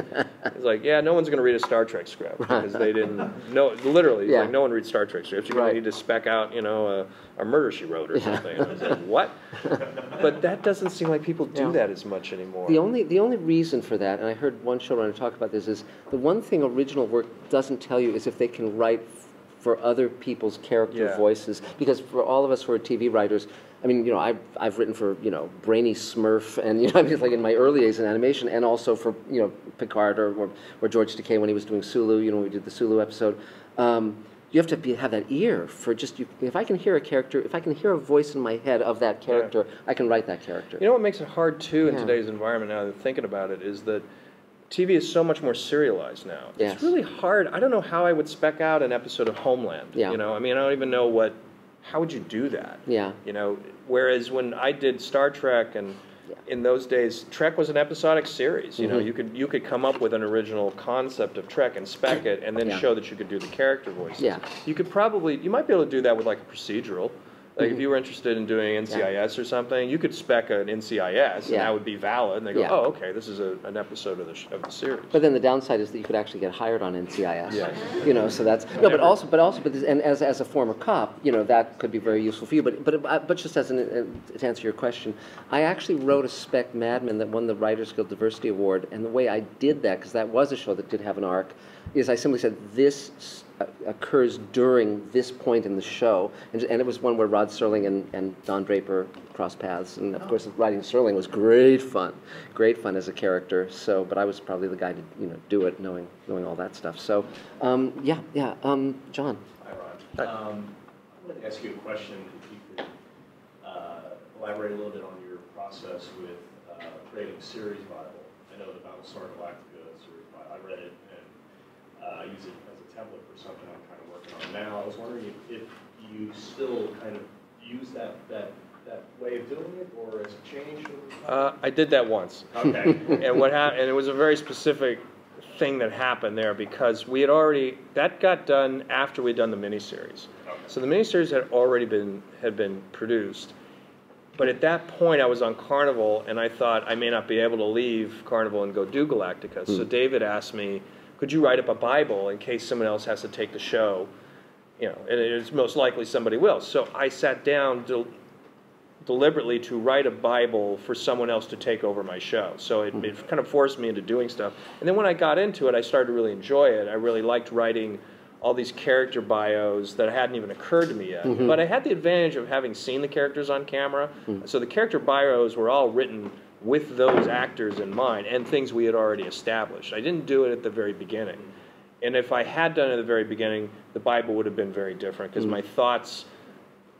Speaker 2: He's like, yeah, no one's going to read a Star Trek script because they didn't know. Literally, he's like, no one reads Star Trek scripts. You're going to need to spec out, you know, a Murder, She Wrote or something. And I was like, what? But that doesn't seem like people do that as much anymore.
Speaker 1: The only reason for that, and I heard one showrunner talk about this, is the one thing original work doesn't tell you is if they can write for other people's character voices. Because for all of us who are TV writers, I mean, you know, I've written for, you know, Brainy Smurf, and, you know, I mean, like in my early days in animation, and also for, you know, Picard or George Takei when he was doing Sulu, you know, we did the Sulu episode. You have to have that ear for just, if I can hear a character, if I can hear a voice in my head of that character, I can write that character.
Speaker 2: You know what makes it hard, too, in today's environment, now that I'm thinking about it, is that TV is so much more serialized now.
Speaker 1: Yes.
Speaker 2: It's really hard. I don't know how I would spec out an episode of Homeland. You know, I mean, I don't even know how would you do that?
Speaker 1: Yeah.
Speaker 2: You know, whereas when I did Star Trek, and in those days, Trek was an episodic series. You know, you could come up with an original concept of Trek and spec it, and then show that you could do the character voices.
Speaker 1: Yeah.
Speaker 2: You might be able to do that with like a procedural. Like if you were interested in doing NCIS or something, you could spec an NCIS, and that would be valid. And they go, oh, okay, this is an episode of the series.
Speaker 1: But then the downside is that you could actually get hired on NCIS. Yes. You know, so that's and as a former cop, you know, that could be very useful for you. But just as to answer your question, I actually wrote a spec Mad Men that won the Writers Guild Diversity Award, and the way I did that, because that was a show that did have an arc, is I simply said this occurs during this point in the show, and it was one where Rod Serling and Don Draper crossed paths, and of course writing Serling was great fun as a character. So, but I was probably the guy to do it, knowing all that stuff. So, John.
Speaker 11: Hi, Ron. I wanted to ask you a question. If you could elaborate a little bit on your process with creating a series Bible. I know the Battlestar Galactica series Bible. I read it and I use it as a template for something I'm kind of working on now. I was wondering if you still kind of use that way of doing it, or has it changed over time?
Speaker 2: I did that once.
Speaker 11: Okay.
Speaker 2: And what happened? And it was a very specific thing that happened there, because we had already, that got done after we'd done the miniseries. Okay. So the miniseries had already been produced. But at that point, I was on Carnival, and I thought I may not be able to leave Carnival and go do Galactica. So David asked me, could you write up a Bible in case someone else has to take the show? You know, and it's most likely somebody will. So I sat down deliberately to write a Bible for someone else to take over my show. So it kind of forced me into doing stuff. And then when I got into it, I started to really enjoy it. I really liked writing all these character bios that hadn't even occurred to me yet. But I had the advantage of having seen the characters on camera. So the character bios were all written with those actors in mind and things we had already established. I didn't do it at the very beginning. And if I had done it at the very beginning, the Bible would have been very different, because my thoughts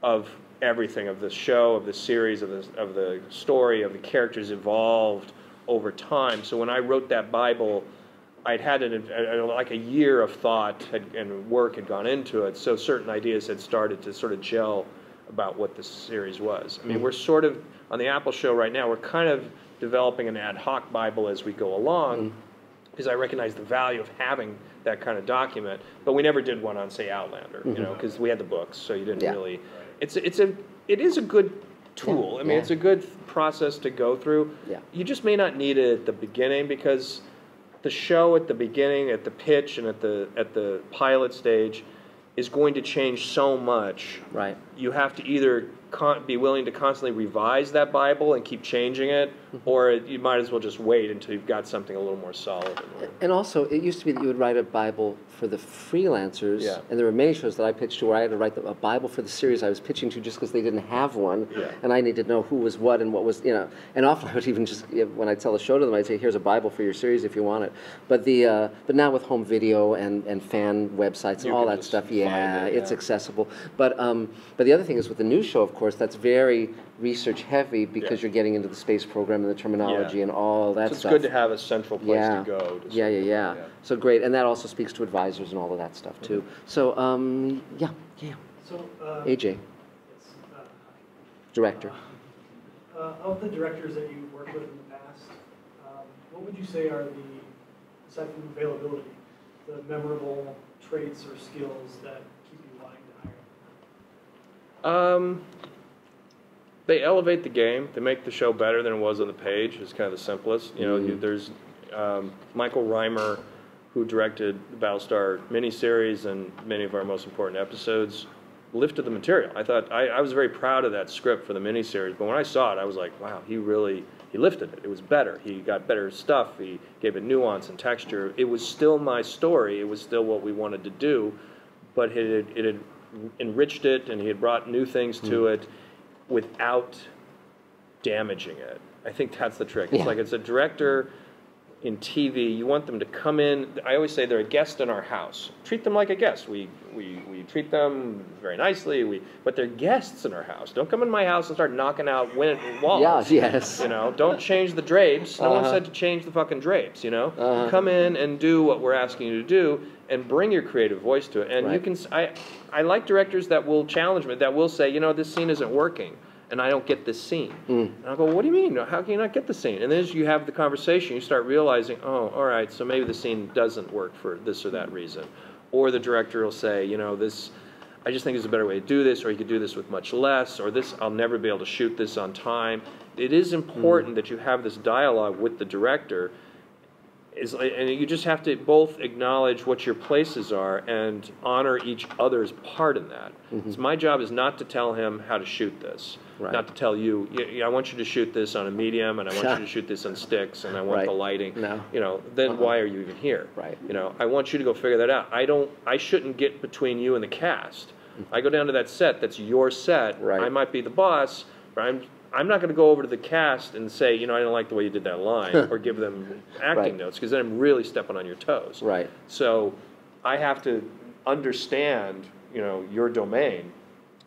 Speaker 2: of everything, of the show, of the series, of the story, of the characters evolved over time. So when I wrote that Bible, I'd had like a year of thought and work had gone into it, so certain ideas had started to sort of gel about what the series was. I mean, we're sort of, on the Apple show right now, we're kind of developing an ad hoc Bible as we go along, because I recognize the value of having that kind of document, but we never did one on, say, Outlander, you know, because we had the books, so you didn't really, it is a good tool. I mean, it's a good process to go through. You just may not need it at the beginning, because the show at the beginning, at the pitch, and at the pilot stage is going to change so much. Right. You have to either be willing to constantly revise that Bible and keep changing it, or you might as well just wait until you've got something a little more solid.
Speaker 1: And also, it used to be that you would write a Bible for the freelancers, and there were many shows that I pitched to where I had to write a Bible for the series I was pitching to, just because they didn't have one, and I needed to know who was what and what was, you know. And often I would even just, when I tell a show to them, I'd say, here's a Bible for your series if you want it. But but now with home video and fan websites and all that stuff, it's accessible. But the other thing is, with the new show, of course, that's very research heavy, because you're getting into the space program and the terminology and all that stuff.
Speaker 2: So it's good to have a central place to go. To
Speaker 1: So great, and that also speaks to advisors and all of that stuff too. So
Speaker 12: So
Speaker 1: AJ, director.
Speaker 12: Of the directors that you've worked with in the past, what would you say are aside from availability, the memorable traits or skills that keep you wanting to hire?
Speaker 2: they elevate the game. They make the show better than it was on the page. It's kind of the simplest. You know, there's Michael Reimer, who directed the Battlestar miniseries and many of our most important episodes, lifted the material. I was very proud of that script for the miniseries, but when I saw it, I was like, wow, he lifted it. It was better. He got better stuff. He gave it nuance and texture. It was still my story. It was still what we wanted to do, but it had enriched it, and he had brought new things to it without damaging it. I think that's the trick. It's like, it's a director in TV, you want them to come in. I always say they're a guest in our house. Treat them like a guest. We treat them very nicely. But they're guests in our house. Don't come in my house and start knocking out walls.
Speaker 1: Yeah, yes.
Speaker 2: You know, don't change the drapes. No one said to change the fucking drapes. You know, come in and do what we're asking you to do, and bring your creative voice to it. And you can. I like directors that will challenge me. That will say, you know, this scene isn't working, and I don't get this scene. And I'll go, what do you mean? How can you not get the scene? And then as you have the conversation, you start realizing, oh, all right, so maybe the scene doesn't work for this or that reason. Or the director will say, you know, I just think there's a better way to do this, or you could do this with much less, or this, I'll never be able to shoot this on time. It is important that you have this dialogue with the director, and you just have to both acknowledge what your places are and honor each other's part in that. So my job is not to tell him how to shoot this. Not to tell you, I want you to shoot this on a medium, and I want you to shoot this on sticks, and I want the lighting. You know, then why are you even here? You know, I want you to go figure that out. I shouldn't get between you and the cast. I go down to that set. That's your set. I might be the boss, but I'm not going to go over to the cast and say, you know, I don't like the way you did that line, or give them acting notes, because then I'm really stepping on your toes. So I have to understand, you know, your domain,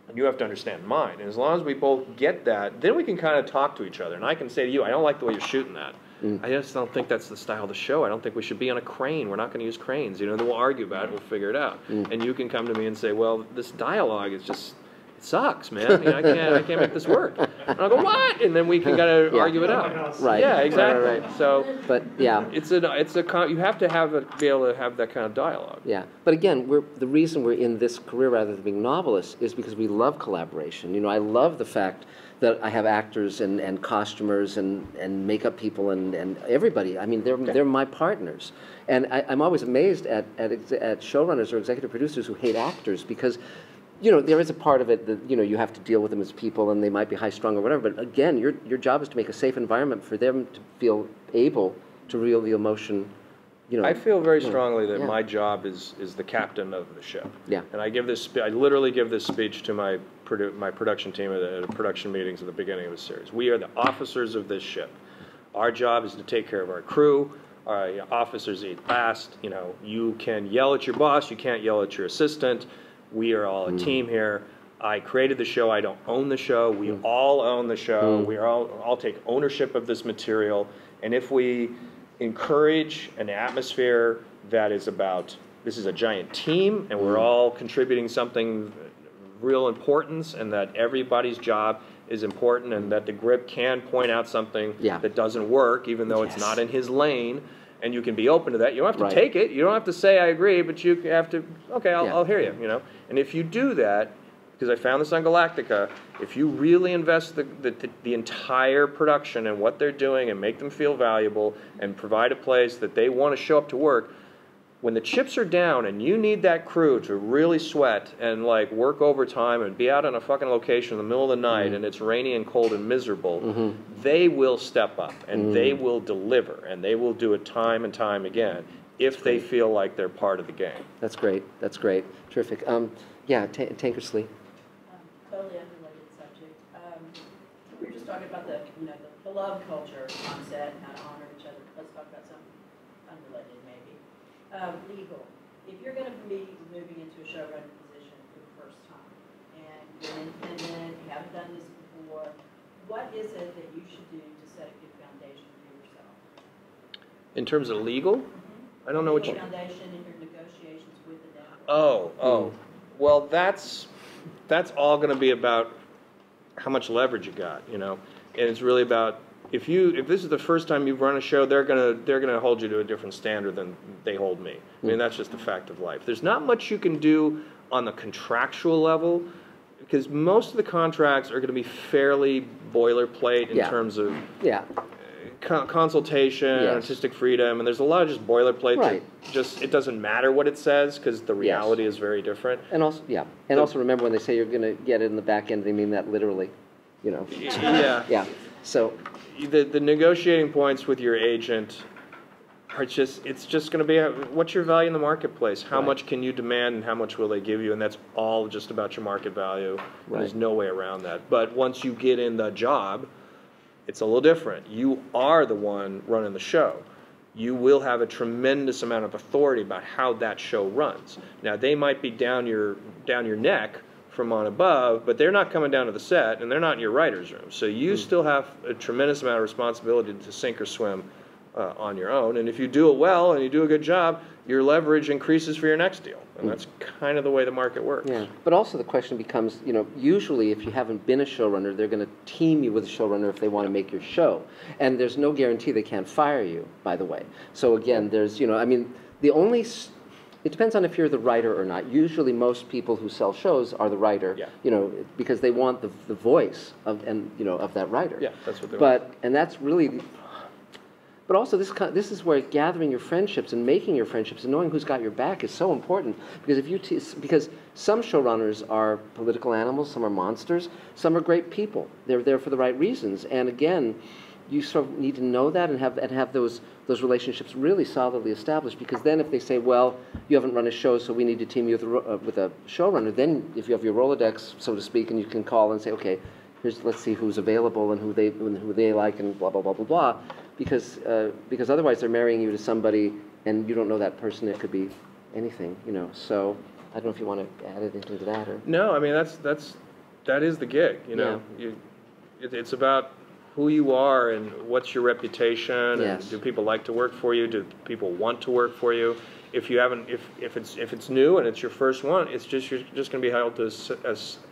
Speaker 2: and you have to understand mine. And as long as we both get that, then we can kind of talk to each other. And I can say to you, I don't like the way you're shooting that. I just don't think that's the style of the show. I don't think we should be on a crane. We're not going to use cranes. You know, then we'll argue about it. We'll figure it out. And you can come to me and say, well, this dialogue is just, it sucks, man. I mean, I can't make this work. And I'll go, what? And then we can kind of argue it out. Yeah, exactly. So,
Speaker 1: but yeah,
Speaker 2: you have to be able to have that kind of dialogue.
Speaker 1: Yeah, but again, the reason we're in this career rather than being novelists is because we love collaboration. You know, I love the fact that I have actors and costumers and makeup people and everybody. I mean, they're my partners, and I'm always amazed at showrunners or executive producers who hate actors, because, you know, there is a part of it that, you know, you have to deal with them as people, and they might be high-strung or whatever, but again, your job is to make a safe environment for them to feel able to reel the emotion, you know.
Speaker 2: I feel very strongly that my job is the captain of the ship. And I literally give this speech to my production team at production meetings at the beginning of the series. We are the officers of this ship. Our job is to take care of our crew. Our officers eat last. You know, you can yell at your boss, you can't yell at your assistant. We are all a team here. I created the show. I don't own the show. We all own the show. We all take ownership of this material. And if we encourage an atmosphere that is about, this is a giant team, and we're all contributing something real importance, and that everybody's job is important, and that the grip can point out something that doesn't work, even though it's not in his lane, and you can be open to that. You don't have to take it. You don't have to say, I agree, but you have to, okay, I'll hear you, you know. And if you do that, because I found this on Galactica, if you really invest the entire production in what they're doing and make them feel valuable and provide a place that they want to show up to work, when the chips are down and you need that crew to really sweat and like work overtime and be out on a fucking location in the middle of the night and it's rainy and cold and miserable, they will step up and they will deliver, and they will do it time and time again if they feel like they're part of the game.
Speaker 1: That's great. That's great. Terrific. Yeah, Tankersley.
Speaker 3: Totally unrelated subject. We were just talking about the love culture on set and how to honor each other. Let's talk about something unrelated, maybe. Legal. If you're going to be moving into a showrunner position for the first time, and you're an independent, you haven't done this before, what is it that you should do to set a good foundation for yourself?
Speaker 2: In terms of legal? I don't know what you...
Speaker 3: Foundation in your negotiations with the network.
Speaker 2: Well, that's all going to be about how much leverage you got, you know, and it's really about if this is the first time you've run a show, they're gonna hold you to a different standard than they hold me. I mean, that's just a fact of life. There's not much you can do on the contractual level. because most of the contracts are going to be fairly boilerplate in terms of consultation, artistic freedom, and there's a lot of just boilerplate that just, it doesn't matter what it says because the reality is very different.
Speaker 1: And also, also remember when they say you're going to get it in the back end, they mean that literally, you know. So
Speaker 2: the negotiating points with your agent are just, it's just going to be, what's your value in the marketplace? How much can you demand and how much will they give you? And that's all just about your market value. There's no way around that. But once you get in the job, it's a little different. You are the one running the show. You will have a tremendous amount of authority about how that show runs. Now, they might be down your neck from on above, but they're not coming down to the set, and they're not in your writer's room. So you still have a tremendous amount of responsibility to sink or swim on your own. And if you do it well and you do a good job, your leverage increases for your next deal. And that's kind of the way the market works.
Speaker 1: Yeah, but also the question becomes, you know, usually if you haven't been a showrunner, they're going to team you with a showrunner if they want to make your show. And there's no guarantee they can't fire you, by the way. So again, there's, you know, I mean, it depends on if you're the writer or not. Usually most people who sell shows are the writer, you know, because they want the voice of, and, you know, of that writer.
Speaker 2: Yeah, that's what they want.
Speaker 1: And that's really... But also, this is where gathering your friendships and making your friendships and knowing who's got your back is so important. Because because some showrunners are political animals, some are monsters, some are great people. They're there for the right reasons. And again, you sort of need to know that and have those relationships really solidly established. Because then, if they say, "Well, you haven't run a show, so we need to team you with a showrunner," then if you have your Rolodex, so to speak, and you can call and say, "Okay, let's see who's available and who they like and blah blah blah blah blah," because otherwise they're marrying you to somebody and you don't know that person. It could be anything, you know. So I don't know if you want to add anything to that or.
Speaker 2: No, I mean that is the gig, you know. It's about who you are and what's your reputation and do people like to work for you? Do people want to work for you? If you haven't, if it's new and it's your first one, it's just you're just going to be held to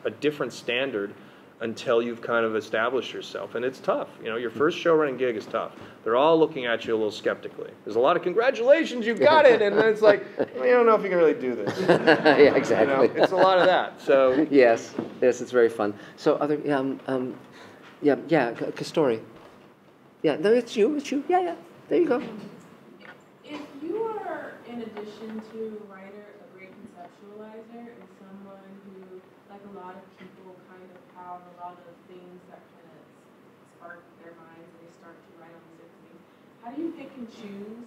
Speaker 2: a different standard until you've kind of established yourself. And it's tough. You know, your first show running gig is tough. They're all looking at you a little skeptically. There's a lot of congratulations, you got it, and then it's like, well, you don't know if you can really do this.
Speaker 1: Yeah, exactly.
Speaker 2: You know, it's a lot of that. So
Speaker 1: yes, it's very fun. So other Kastori. Yeah, no, it's you. Yeah. There you go.
Speaker 13: If you are, in addition to writer, a great conceptualizer, and someone who, like a lot of people, kind of have a lot of things that kind of spark their minds and they start to write on certain things, how do you pick and choose?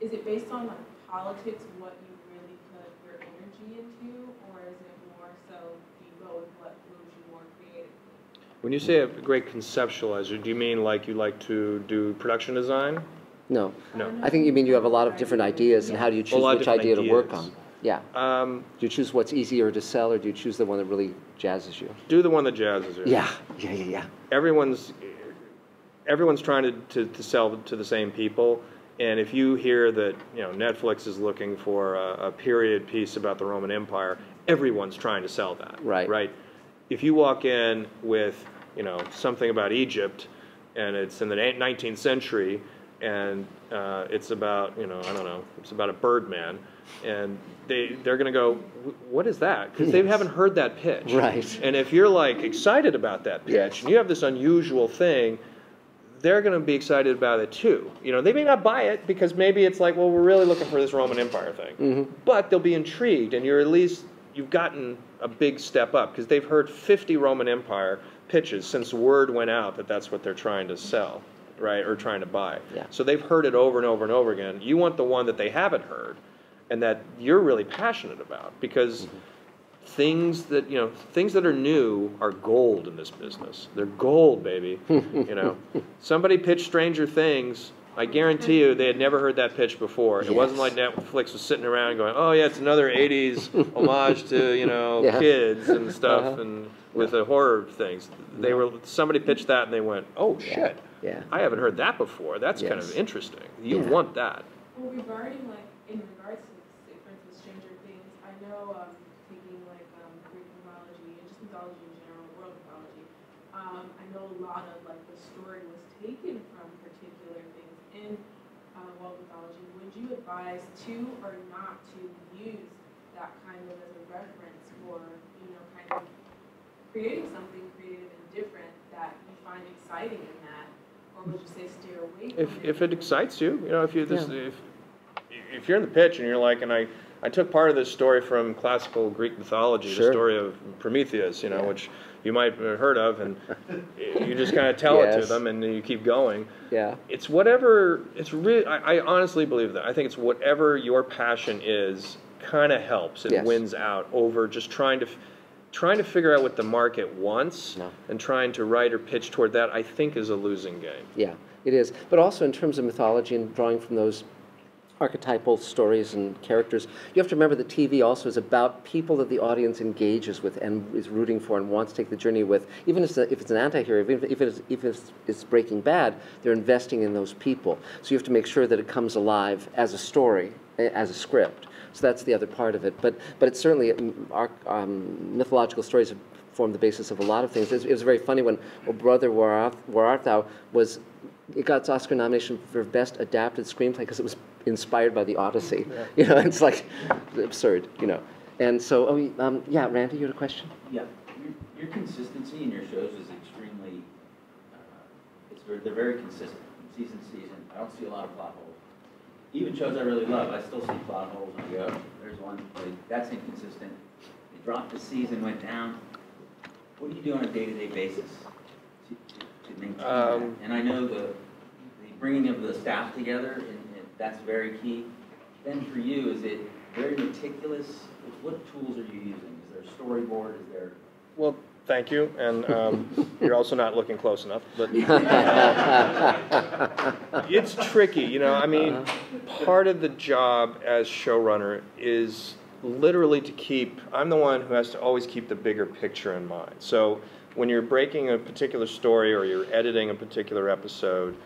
Speaker 13: Is it based on like politics, what you really put your energy into, or is it more so do you go with what moves you more creatively?
Speaker 2: when you say a great conceptualizer, do you mean like you like to do production design?
Speaker 1: No.
Speaker 2: No.
Speaker 1: I think you mean you have a lot of different ideas, and how do you choose which idea to work on? Yeah. Do you choose what's easier to sell, or do you choose the one that really jazzes you?
Speaker 2: Do the one that jazzes you.
Speaker 1: Yeah.
Speaker 2: Everyone's trying to sell to the same people, and if you hear that Netflix is looking for a period piece about the Roman Empire, everyone's trying to sell that. Right. If you walk in with something about Egypt, and it's in the 19th century, and it's about I don't know, it's about a birdman, and they're going to go, what is that? Because they haven't heard that pitch.
Speaker 1: Right.
Speaker 2: And if you're like excited about that pitch, and you have this unusual thing, they're going to be excited about it too. They may not buy it because maybe it's like, well, we're really looking for this Roman Empire thing, but they'll be intrigued, and you've gotten a big step up because they've heard 50 Roman Empire pitches since word went out that that's what they're trying to sell, right, or trying to buy. Yeah. So they've heard it over and over and over again. You want the one that they haven't heard and that you're really passionate about, because things that are new are gold in this business. They're gold, baby. Somebody pitched Stranger Things. I guarantee you they had never heard that pitch before. It wasn't like Netflix was sitting around going, oh yeah, it's another 80s homage to kids and stuff and with the horror things. Somebody pitched that and they went, oh shit, I haven't heard that before. That's kind of interesting. You want that.
Speaker 13: Well, regarding in regards to, say, for instance, Stranger Things, I know taking Greek mythology and just mythology in general, world mythology, I know a lot of the story was taken from particular things in world mythology. Would you advise to or not to use that kind of as a reference for kind of creating something creative and different that you find exciting in that, or would you say steer away from it?
Speaker 2: If it excites you, you know, if you're in the pitch and you're like, and I took part of this story from classical Greek mythology, the story of Prometheus, you know, which you might have heard of, and you just kind of tell it to them, and then you keep going.
Speaker 1: Yeah.
Speaker 2: It's whatever. It's really. I honestly believe that. I think it's whatever your passion is, kind of helps. It wins out over just trying to figure out what the market wants and trying to write or pitch toward that. I think is a losing game.
Speaker 1: Yeah, it is. But also in terms of mythology and drawing from those archetypal stories and characters, you have to remember that TV also is about people that the audience engages with and is rooting for and wants to take the journey with. Even if it's an anti-hero, even if it's Breaking Bad, they're investing in those people. So you have to make sure that it comes alive as a story, as a script. So that's the other part of it. But it's certainly, mythological stories have formed the basis of a lot of things. It was very funny when O Brother, Where Art Thou it got its Oscar nomination for Best Adapted Screenplay because it was inspired by the Odyssey. Yeah. You know, it's like absurd, you know. And so, yeah, Randy, you had a question?
Speaker 4: Yeah, your consistency in your shows is extremely, they're very consistent from season to season. I don't see a lot of plot holes. Even shows I really love, I still see plot holes. I go, there's one, like, that's inconsistent. They dropped the season, went down. What do you do on a day-to-day basis to maintain that? And I know the bringing of the staff together, and that's very key. Then for you, is it very meticulous? What tools are you using? Is there a storyboard? Is there...
Speaker 2: Well, thank you, and you're also not looking close enough. But it's tricky, you know. I mean, part of the job as showrunner is literally to keep. I'm the one who has to always keep the bigger picture in mind. So when you're breaking a particular story or you're editing a particular episode,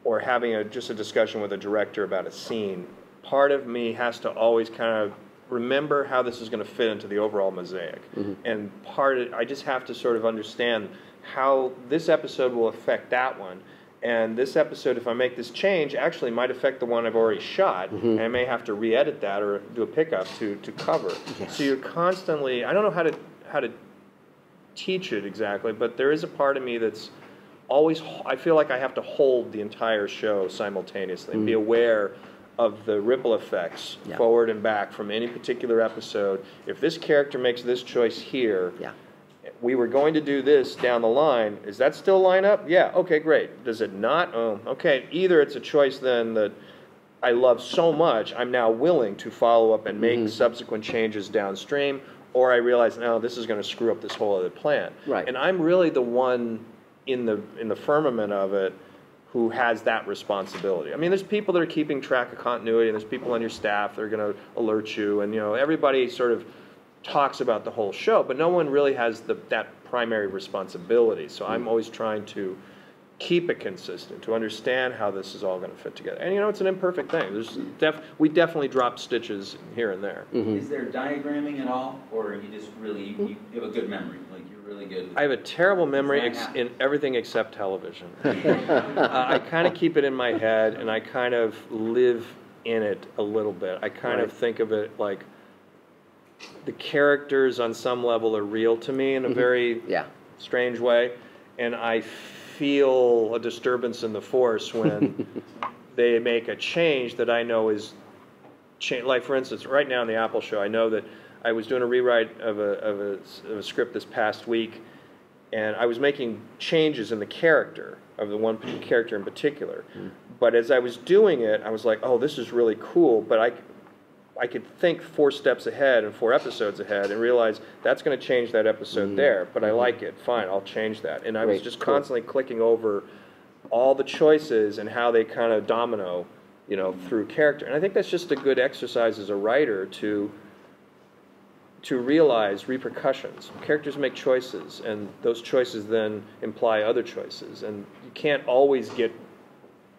Speaker 2: or having just a discussion with a director about a scene, part of me has to always kind of remember how this is going to fit into the overall mosaic. And I just have to sort of understand how this episode will affect that one. And this episode, if I make this change, actually might affect the one I've already shot, and I may have to re-edit that or do a pickup to cover. So you're constantly, I don't know how to teach it exactly, but there is a part of me that's always, I feel like I have to hold the entire show simultaneously and be aware of the ripple effects forward and back from any particular episode. If this character makes this choice here, we were going to do this down the line. Is that still line up? Yeah, okay, great. Does it not? Oh, okay. Either it's a choice then that I love so much, I'm now willing to follow up and make subsequent changes downstream, or I realize, no, this is going to screw up this whole other plan. Right. And I'm really the one in the firmament of it who has that responsibility. I mean, there's people that are keeping track of continuity, and there's people on your staff that are going to alert you, and you know, everybody sort of talks about the whole show, but no one really has that primary responsibility. So I'm always trying to keep it consistent, to understand how this is all going to fit together. And you know, it's an imperfect thing. We definitely drop stitches here and there.
Speaker 4: Is there diagramming at all, or you just really, you have a good memory? Like you're really good.
Speaker 2: I have a terrible memory in everything except television. I kind of keep it in my head, and I kind of live in it a little bit. I kind of think of it like the characters on some level are real to me in a very strange way, and I feel a disturbance in the force when they make a change that I know is like, for instance, right now in the Apple show, I know that I was doing a rewrite of a script this past week, and I was making changes in the character of the one character in particular. But as I was doing it, I was like, oh, this is really cool, but I could think 4 steps ahead and 4 episodes ahead and realize that's going to change that episode there, but I like it. Fine, I'll change that. And I was just constantly clicking over all the choices and how they kind of domino, you know, through character. And I think that's just a good exercise as a writer to realize repercussions. Characters make choices, and those choices then imply other choices. And you can't always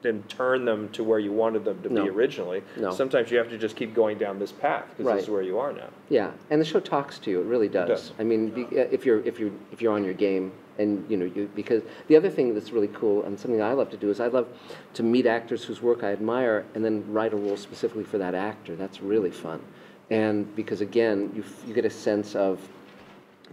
Speaker 2: then turn them to where you wanted them to be originally. Sometimes you have to just keep going down this path because this is where you are now. Yeah, and the show talks to you. It really does. It does. I mean, if you're on your game, and you know, because the other thing that's really cool and something I love to do is I love to meet actors whose work I admire and then write a role specifically for that actor. That's really fun, and because again, you get a sense of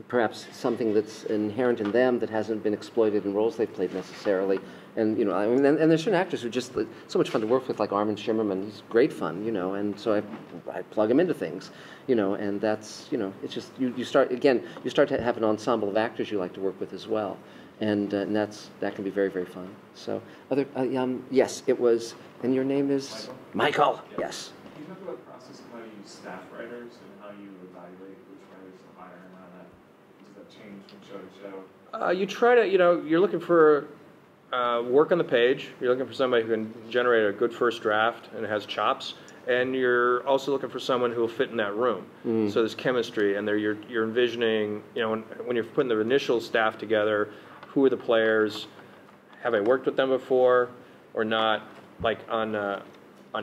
Speaker 1: perhaps something that's inherent in them that hasn't been exploited in roles they've played necessarily. And, you know, I mean, and there's certain actors who are just so much fun to work with, like Armin Shimmerman. He's great fun, you know, and so I plug him into things, you know, and that's, you know, it's just, you start to have an ensemble of actors you like to work with as well. And that can be very, very fun. So, yes, it was, and your name is? Michael,
Speaker 10: yeah.
Speaker 1: Yes.
Speaker 10: Can you talk about the process of how you staff writers and how you evaluate which writers to hire and how does that change from show to show?
Speaker 2: You try to, you know, you're looking for work on the page. You're looking for somebody who can generate a good first draft and has chops. And you're also looking for someone who will fit in that room. So there's chemistry, and you're envisioning, you know, when you're putting the initial staff together, who are the players? Have I worked with them before or not? Like on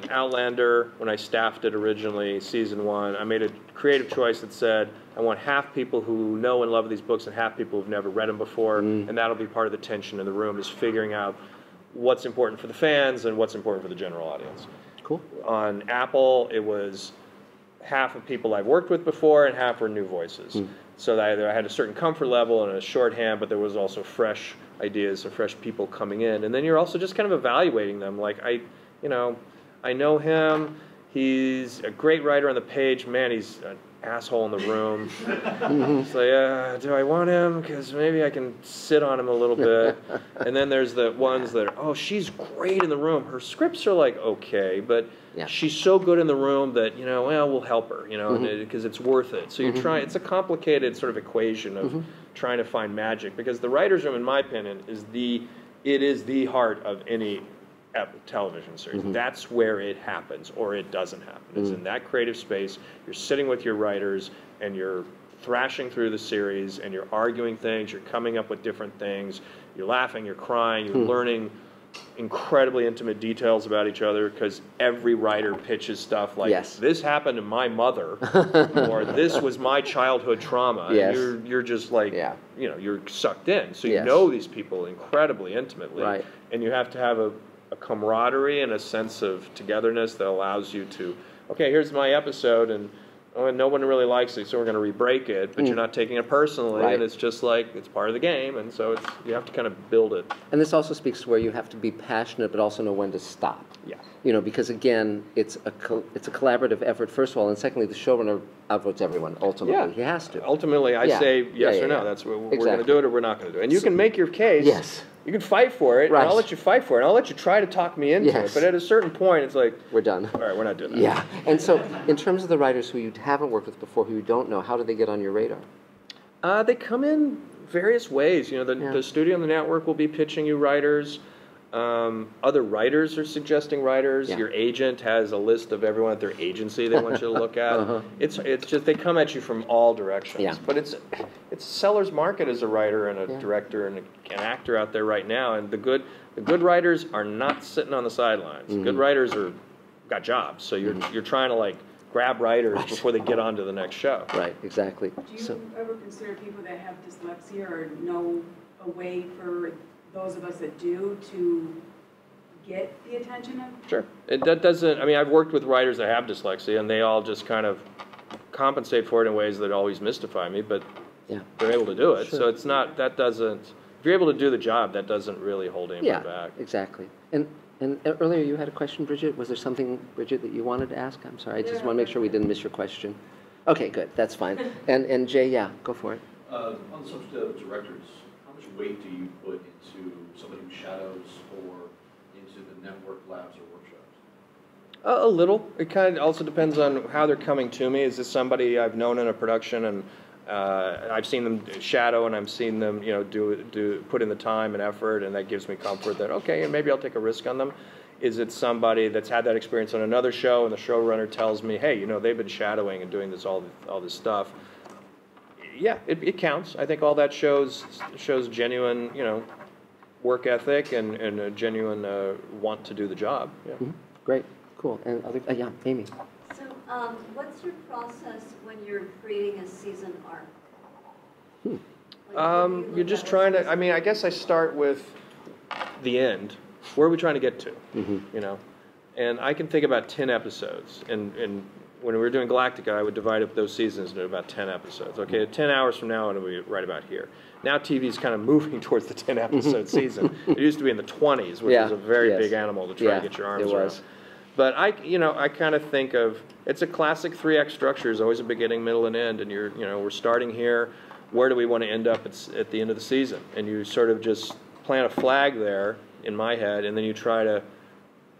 Speaker 2: Outlander, when I staffed it originally, season 1, I made a creative choice that said, I want half people who know and love these books and half people who've never read them before, and that'll be part of the tension in the room, is figuring out what's important for the fans and what's important for the general audience.
Speaker 1: Cool.
Speaker 2: On Apple, it was half of people I've worked with before and half were new voices. So that I had a certain comfort level and a shorthand, but there was also fresh ideas or fresh people coming in. And then you're also just kind of evaluating them. Like, I know him. He's a great writer on the page. Man, he's an asshole in the room. It's like, do I want him? Because maybe I can sit on him a little bit. And then there's the ones that are, oh, she's great in the room. Her scripts are like okay, but she's so good in the room that, you know, well, we'll help her, you know, because it's worth it. So you're trying, it's a complicated sort of equation of trying to find magic, because the writer's room, in my opinion, is the heart of any television series. That's where it happens, or it doesn't happen. It's in that creative space. You're sitting with your writers, and you're thrashing through the series, and you're arguing things, you're coming up with different things, you're laughing, you're crying, you're learning incredibly intimate details about each other, because every writer pitches stuff like, this happened to my mother, or this was my childhood trauma, and you're just like, you know, you're sucked in. So you know these people incredibly intimately, and you have to have a camaraderie and a sense of togetherness that allows you to, okay, here's my episode, and no one really likes it, so we're going to re-break it, but you're not taking it personally, and it's just like, it's part of the game, and so you have to kind of build it.
Speaker 1: And this also speaks to where you have to be passionate, but also know when to stop.
Speaker 2: Yeah.
Speaker 1: You know, because again, it's a collaborative effort, first of all, and secondly, the showrunner outvotes everyone, ultimately.
Speaker 2: Yeah.
Speaker 1: He has to.
Speaker 2: Ultimately, I say yes or no. That's we're going to do it or we're not going to do it. And you can make your case. You can fight for it, and I'll let you fight for it, and I'll let you try to talk me into it. But at a certain point, it's like,
Speaker 1: we're done.
Speaker 2: All right, we're not doing that.
Speaker 1: Yeah. And so, in terms of the writers who you haven't worked with before, who you don't know, how do they get on your radar?
Speaker 2: They come in various ways. You know, the studio and the network will be pitching you writers. Other writers are suggesting writers. Your agent has a list of everyone at their agency they want you to look at. It's just, they come at you from all directions. But it's a seller's market as a writer and a director and an actor out there right now. And the good writers are not sitting on the sidelines. Good writers got jobs. So you're trying to like grab writers before they get on to the next show.
Speaker 1: Right, exactly.
Speaker 14: Do you ever consider people that have dyslexia or know a way for those of us that do to get the attention of?
Speaker 2: Sure. That doesn't, I mean, I've worked with writers that have dyslexia, and they all just kind of compensate for it in ways that always mystify me, but they're able to do it. So it's not, that doesn't, if you're able to do the job, that doesn't really hold anyone back.
Speaker 1: Exactly. And earlier you had a question, Bridget. Was there something, Bridget, that you wanted to ask? I'm sorry, I just want to make sure we didn't miss your question. Okay, good, that's fine. And Jay, go for it.
Speaker 15: On the subject of directors, how much weight do you put into somebody who shadows or into the network labs or workshops?
Speaker 2: A little. It kind of also depends on how they're coming to me. Is this somebody I've known in a production and I've seen them shadow and I've seen them, you know, put in the time and effort, and that gives me comfort that, okay, and maybe I'll take a risk on them. Is it somebody that's had that experience on another show and the showrunner tells me, hey, you know, they've been shadowing and doing this all this stuff? Yeah, it counts. I think all that shows genuine, you know, work ethic and a genuine want to do the job. Yeah.
Speaker 1: Great, cool. And Amy.
Speaker 6: So, what's your process when you're creating a season arc?
Speaker 2: You're just trying to. I mean, I guess I start with the end. Where are we trying to get to? You know, and I can think about 10 episodes, and when we were doing Galactica, I would divide up those seasons into about 10 episodes. Okay, 10 hours from now, it'll be right about here. Now TV's kind of moving towards the 10-episode season. It used to be in the 20s, which was a very big animal to try to get your arms around. But I kind of think of, it's a classic 3-act structure. There's always a beginning, middle, and end. And we're starting here. Where do we want to end up at the end of the season? And you sort of just plant a flag there in my head, and then you try to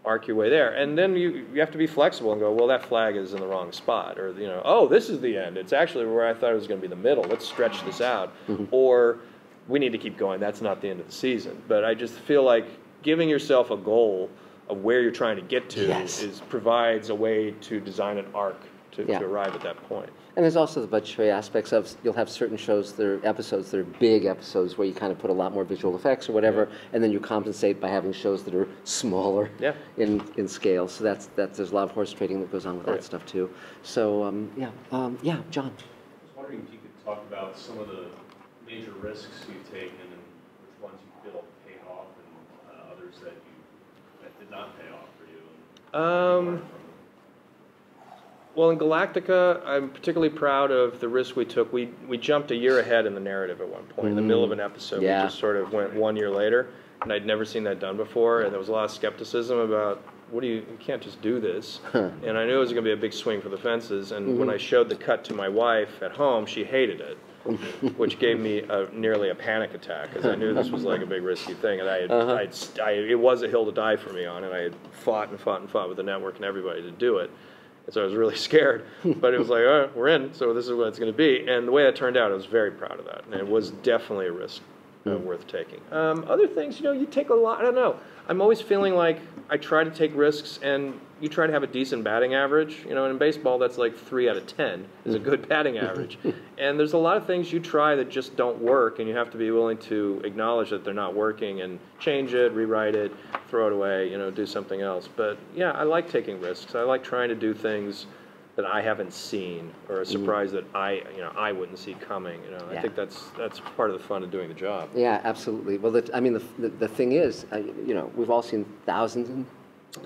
Speaker 2: arc your way there. And then you have to be flexible and go, well, that flag is in the wrong spot. Or, oh, this is the end. It's actually where I thought it was going to be the middle. Let's stretch this out. Or we need to keep going. That's not the end of the season. But I just feel like giving yourself a goal of where you're trying to get to provides a way to design an arc to arrive at that point.
Speaker 1: And there's also the budgetary aspects of, you'll have certain shows, that are episodes that are big episodes where you kind of put a lot more visual effects or whatever, and then you compensate by having shows that are smaller in scale. So there's a lot of horse trading that goes on with that stuff too. So yeah, John.
Speaker 11: I was wondering if you could talk about some of the major risks you've taken and which ones you feel paid off and others that did not pay off for you.
Speaker 2: Well, in Galactica, I'm particularly proud of the risk we took. We jumped a year ahead in the narrative at one point. In the middle of an episode, we just sort of went 1 year later, and I'd never seen that done before, and there was a lot of skepticism about, you can't just do this. And I knew it was going to be a big swing for the fences, and when I showed the cut to my wife at home, she hated it, which gave me nearly a panic attack, because I knew this was like a big risky thing, and it was a hill to die for me on, and I had fought and fought and fought with the network and everybody to do it. And so I was really scared, but it was like, all right, we're in, so this is what it's going to be. And the way it turned out, I was very proud of that, and it was definitely a risk worth taking. Other things, you take a lot, I don't know. I'm always feeling like I try to take risks, and you try to have a decent batting average. And in baseball, that's like 3 out of 10 is a good batting average. And there's a lot of things you try that just don't work, and you have to be willing to acknowledge that they're not working and change it, rewrite it, throw it away, do something else. But yeah, I like taking risks. I like trying to do things that I haven't seen, or a surprise that I wouldn't see coming. I think that's part of the fun of doing the job.
Speaker 1: Yeah, absolutely. Well, the thing is, we've all seen thousands and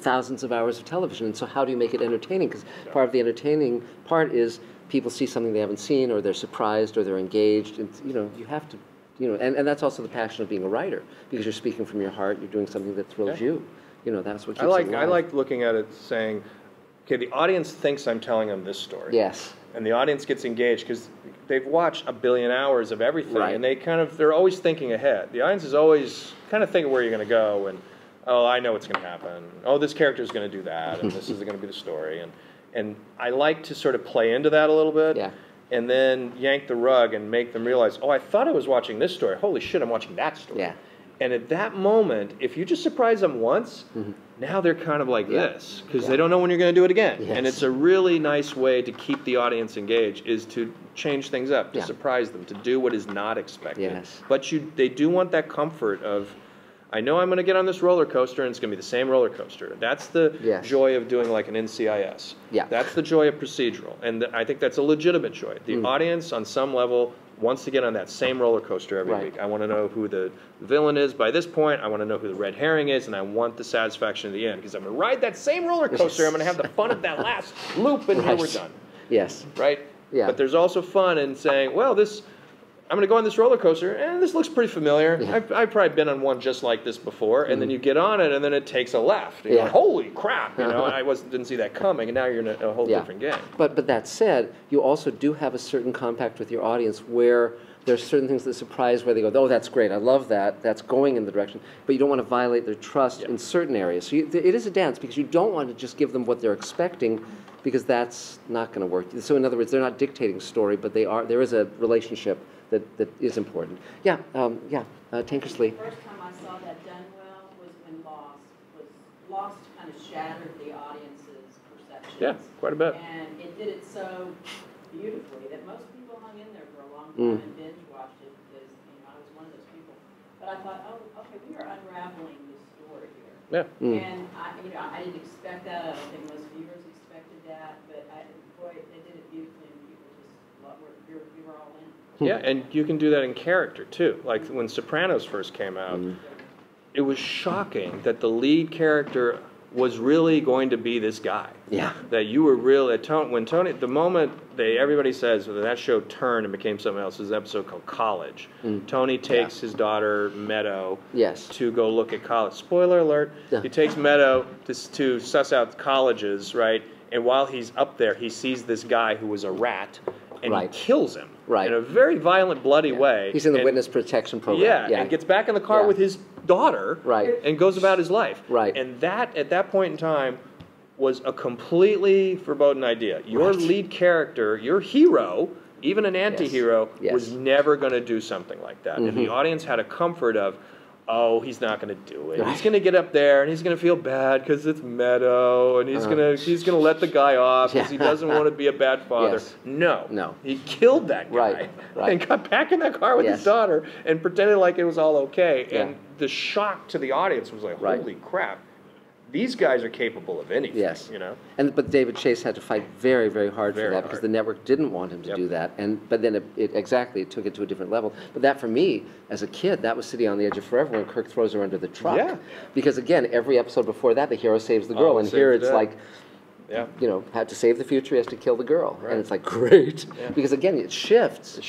Speaker 1: thousands of hours of television, and so how do you make it entertaining? Because part of the entertaining part is people see something they haven't seen, or they're surprised, or they're engaged, and you have to, and that's also the passion of being a writer, because you're speaking from your heart, you're doing something that thrills you. That's what keeps it alive.
Speaker 2: I like looking at it saying, okay, the audience thinks I'm telling them this story.
Speaker 1: Yes.
Speaker 2: And the audience gets engaged because they've watched a billion hours of everything, and they're always thinking ahead. The audience is always kind of thinking where you're going to go, and oh, I know what's going to happen. Oh, this character is going to do that, and this is going to be the story. And I like to sort of play into that a little bit, and then yank the rug and make them realize, oh, I thought I was watching this story. Holy shit, I'm watching that story.
Speaker 1: Yeah.
Speaker 2: And at that moment, if you just surprise them once, now they're kind of like this, because they don't know when you're going to do it again. And it's a really nice way to keep the audience engaged, is to change things up, to surprise them, to do what is not expected. But they do want that comfort of, I know I'm going to get on this roller coaster, and it's going to be the same roller coaster. That's the joy of doing like an NCIS. That's the joy of procedural, and I think that's a legitimate joy. The audience, on some level, wants to get on that same roller coaster every week. I want to know who the villain is by this point. I want to know who the red herring is, and I want the satisfaction at the end, because I'm going to ride that same roller coaster. I'm going to have the fun of that last loop, and here we're done.
Speaker 1: Yes.
Speaker 2: Right? Yeah. But there's also fun in saying, well, I'm going to go on this roller coaster, and this looks pretty familiar. I've probably been on one just like this before, and then you get on it, and then it takes a left. You're like, holy crap! And I didn't see that coming, and now you're in a whole different game.
Speaker 1: But that said, you also do have a certain compact with your audience where there's certain things that surprise, where they go, oh, that's great, I love that, that's going in the direction, but you don't want to violate their trust in certain areas. So it is a dance, because you don't want to just give them what they're expecting, because that's not going to work. So in other words, they're not dictating story, but there is a relationship that is important. Tankersley.
Speaker 3: The first time I saw that done well was when Lost kind of shattered the audience's perceptions.
Speaker 2: Yeah, quite a bit.
Speaker 3: And it did it so beautifully that most people hung in there for a long time and binge watched it, because I was one of those people. But I thought, oh, okay, we are unraveling this story here. And I didn't expect that. I don't think most viewers expected that, but boy, they did it beautifully, and people just we were all in.
Speaker 2: Yeah, and you can do that in character, too. Like when Sopranos first came out, it was shocking that the lead character was really going to be this guy.
Speaker 1: Yeah.
Speaker 2: That you were really, when Tony, the moment everybody says that show turned and became something else, is an episode called College. Tony takes his daughter, Meadow, to go look at college. Spoiler alert, he takes Meadow to suss out colleges, right? And while he's up there, he sees this guy who was a rat, and he kills him in a very violent, bloody way.
Speaker 1: He's in the witness protection program.
Speaker 2: And gets back in the car with his daughter and goes about his life. And that, at that point in time, was a completely verboten idea. Your lead character, your hero, even an anti-hero, was never going to do something like that. And the audience had a comfort of, oh, he's not going to do it. He's going to get up there and he's going to feel bad because it's Meadow, and he's going to let the guy off because he doesn't want to be a bad father. No, he killed that guy and got back in that car with his daughter and pretended like it was all okay. And the shock to the audience was like, holy crap. These guys are capable of anything, you know.
Speaker 1: But David Chase had to fight very, very hard for that because the network didn't want him to do that. But then it took it to a different level. But that, for me, as a kid, that was sitting on the edge of forever when Kirk throws her under the truck. Because again, every episode before that, the hero saves the girl, and here it's like, you know, had to save the future, he has to kill the girl, and it's like great because again, it shifts.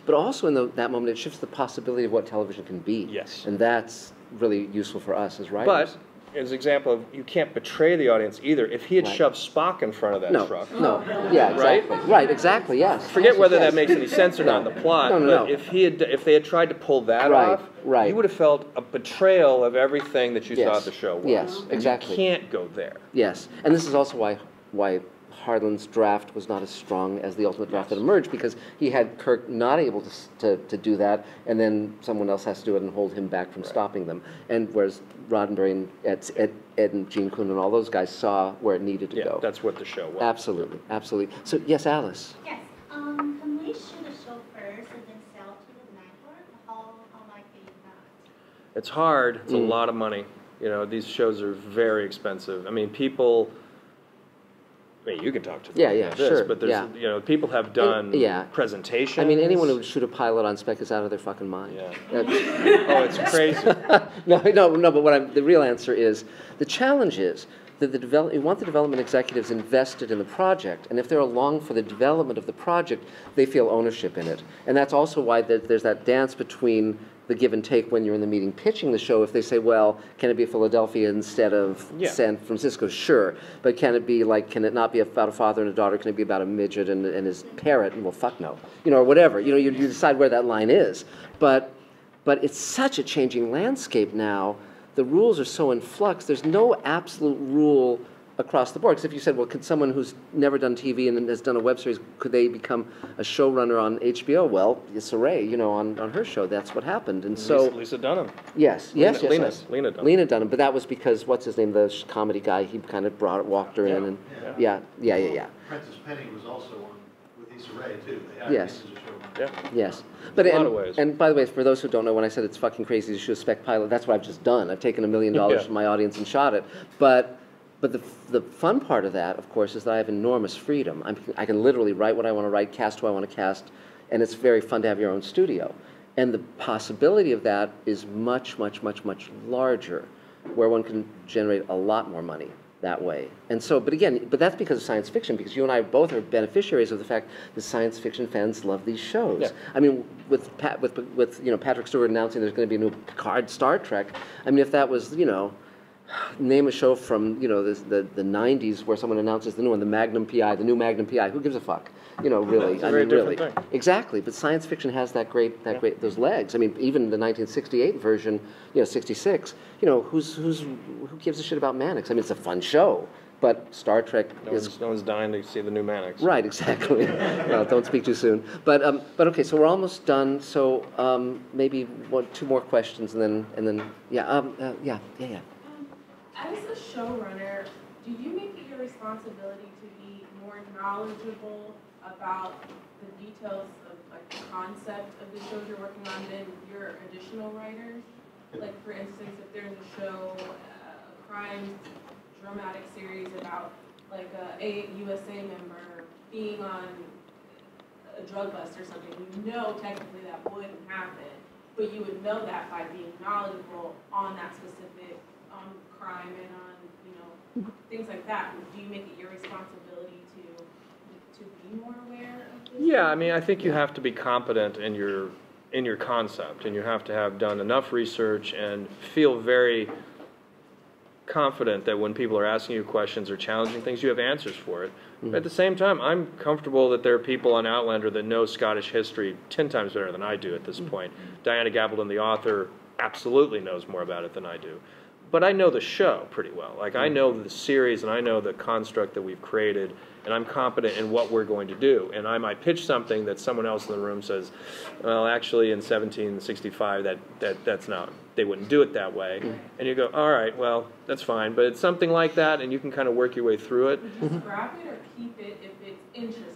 Speaker 1: But also in that moment, it shifts the possibility of what television can be. And that's really useful for us as writers.
Speaker 2: But as an example of, you can't betray the audience either. If he had shoved Spock in front of that truck.
Speaker 1: Exactly, yes.
Speaker 2: Forget whether that makes any sense or not in the plot, but if they had tried to pull that off, you would have felt a betrayal of everything that you thought the show was.
Speaker 1: Yes, exactly.
Speaker 2: You can't go there.
Speaker 1: Yes, and this is also why Harlan's draft was not as strong as the ultimate draft that emerged, because he had Kirk not able to do that, and then someone else has to do it and hold him back from stopping them. And whereas Roddenberry and Ed and Gene Coon and all those guys saw where it needed to go.
Speaker 2: That's what the show was.
Speaker 1: Absolutely, absolutely. So yes, Alice.
Speaker 16: Yes. Can we shoot a show first and then sell to the network? How likely is that?
Speaker 2: It's hard. It's a lot of money. You know, these shows are very expensive. I mean, people. I mean, you can talk to them about this, but there's, you know, people have done presentations.
Speaker 1: I mean, anyone who would shoot a pilot on spec is out of their fucking mind.
Speaker 2: Oh, it's crazy.
Speaker 1: No, but the real answer is, the challenge is that you want the development executives invested in the project, and if they're along for the development of the project, they feel ownership in it. And that's also why there's that dance between the give and take when you're in the meeting pitching the show. If they say, well, can it be Philadelphia instead of San Francisco? Sure. But can it not be about a father and a daughter? Can it be about a midget and his parrot? And well, fuck no. You know, or whatever. You know, you decide where that line is. But it's such a changing landscape now. The rules are so in flux. There's no absolute rule across the board. Because if you said, well, could someone who's never done TV and has done a web series, could they become a showrunner on HBO? Well, Saray, you know, on her show, that's what happened. And so
Speaker 2: Lisa Dunham.
Speaker 1: Yes.
Speaker 2: Lena Dunham.
Speaker 1: Lena Dunham, but that was because what's his name, the comedy guy, he kind of walked her in, and
Speaker 8: Princess Penny was also on with Issa Rae too.
Speaker 1: Yes. But and by the way, for those who don't know, when I said it's fucking crazy to shoot a spec pilot, that's what I've just done. I've taken $1 million from my audience and shot it. But the fun part of that, of course, is that I have enormous freedom. I can literally write what I want to write, cast who I want to cast, and it's very fun to have your own studio. And the possibility of that is much, much, much, much larger, where one can generate a lot more money that way. And so, but that's because of science fiction, because you and I both are beneficiaries of the fact that science fiction fans love these shows. Yeah. I mean, with you know, Patrick Stewart announcing there's going to be a new Picard Star Trek, I mean, if that was, you know, name a show from, you know, the 90s where someone announces the new one, the Magnum PI, the new Magnum PI. Who gives a fuck? You know, really.
Speaker 2: It's a very different thing.
Speaker 1: Exactly. But science fiction has that great those legs. I mean, even the 1968 version, you know, 66. You know, who gives a shit about Mannix? I mean, it's a fun show. But Star Trek
Speaker 2: no one's dying to see the new Mannix.
Speaker 1: Right, exactly. Well, don't speak too soon. But okay, so we're almost done. So maybe two more questions, and then yeah.
Speaker 13: As a showrunner, do you make it your responsibility to be more knowledgeable about the details of like the concept of the shows you're working on than your additional writers? Like, for instance, if there's a show, a crime dramatic series about like a USA member being on a drug bust or something, you know technically that wouldn't happen, but you would know that by being knowledgeable on that specific on crime and on, you know, things like that. Do you make it your responsibility to be more aware of this?
Speaker 2: Yeah, I mean, I think you have to be competent in your concept, and you have to have done enough research and feel very confident that when people are asking you questions or challenging things, you have answers for it. But at the same time, I'm comfortable that there are people on Outlander that know Scottish history 10 times better than I do at this point. Diana Gabaldon, the author, absolutely knows more about it than I do. But I know the show pretty well. Like, I know the series, and I know the construct that we've created, and I'm competent in what we're going to do. And I might pitch something that someone else in the room says, well, actually, in 1765, that's not, they wouldn't do it that way. And you go, all right, well, that's fine. But it's something like that, and you can kind of work your way through it.
Speaker 13: Just scrap it or keep it if it's interesting.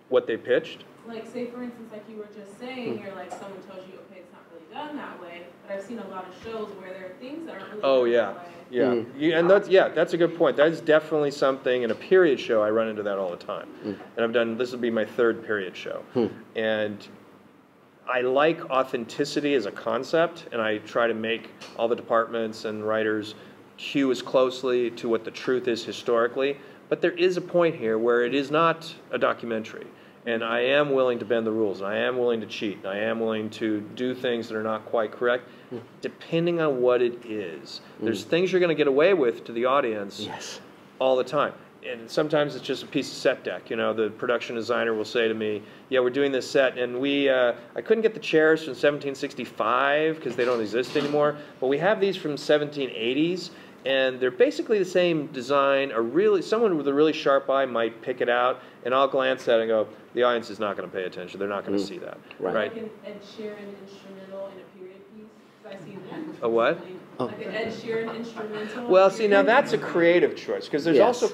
Speaker 2: What they pitched?
Speaker 13: Like, say, for instance, like you were just saying, you're like, someone tells you, okay, it's not really done that way. But I've seen a lot of shows where there are things that aren't really done that way.
Speaker 2: And that's a good point. That's definitely something in a period show. I run into that all the time, and I've done. This will be my third period show, and I like authenticity as a concept, and I try to make all the departments and writers hew as closely to what the truth is historically. But there is a point here where it is not a documentary. And I am willing to bend the rules, and I am willing to cheat, and I am willing to do things that are not quite correct, depending on what it is. There's things you're going to get away with to the audience all the time. And sometimes it's just a piece of set deck. You know, the production designer will say to me, yeah, we're doing this set, and I couldn't get the chairs from 1765 because they don't exist anymore, but we have these from 1780s. And they're basically the same design. Someone with a really sharp eye might pick it out, and I'll glance at it and go, the audience is not going to pay attention. They're not going to see that. Right.
Speaker 13: Like an Ed Sheeran instrumental in a period piece? 'Cause I see that.
Speaker 2: A what?
Speaker 13: Like an Ed Sheeran instrumental.
Speaker 2: Well, see, now that's a creative choice, because there's also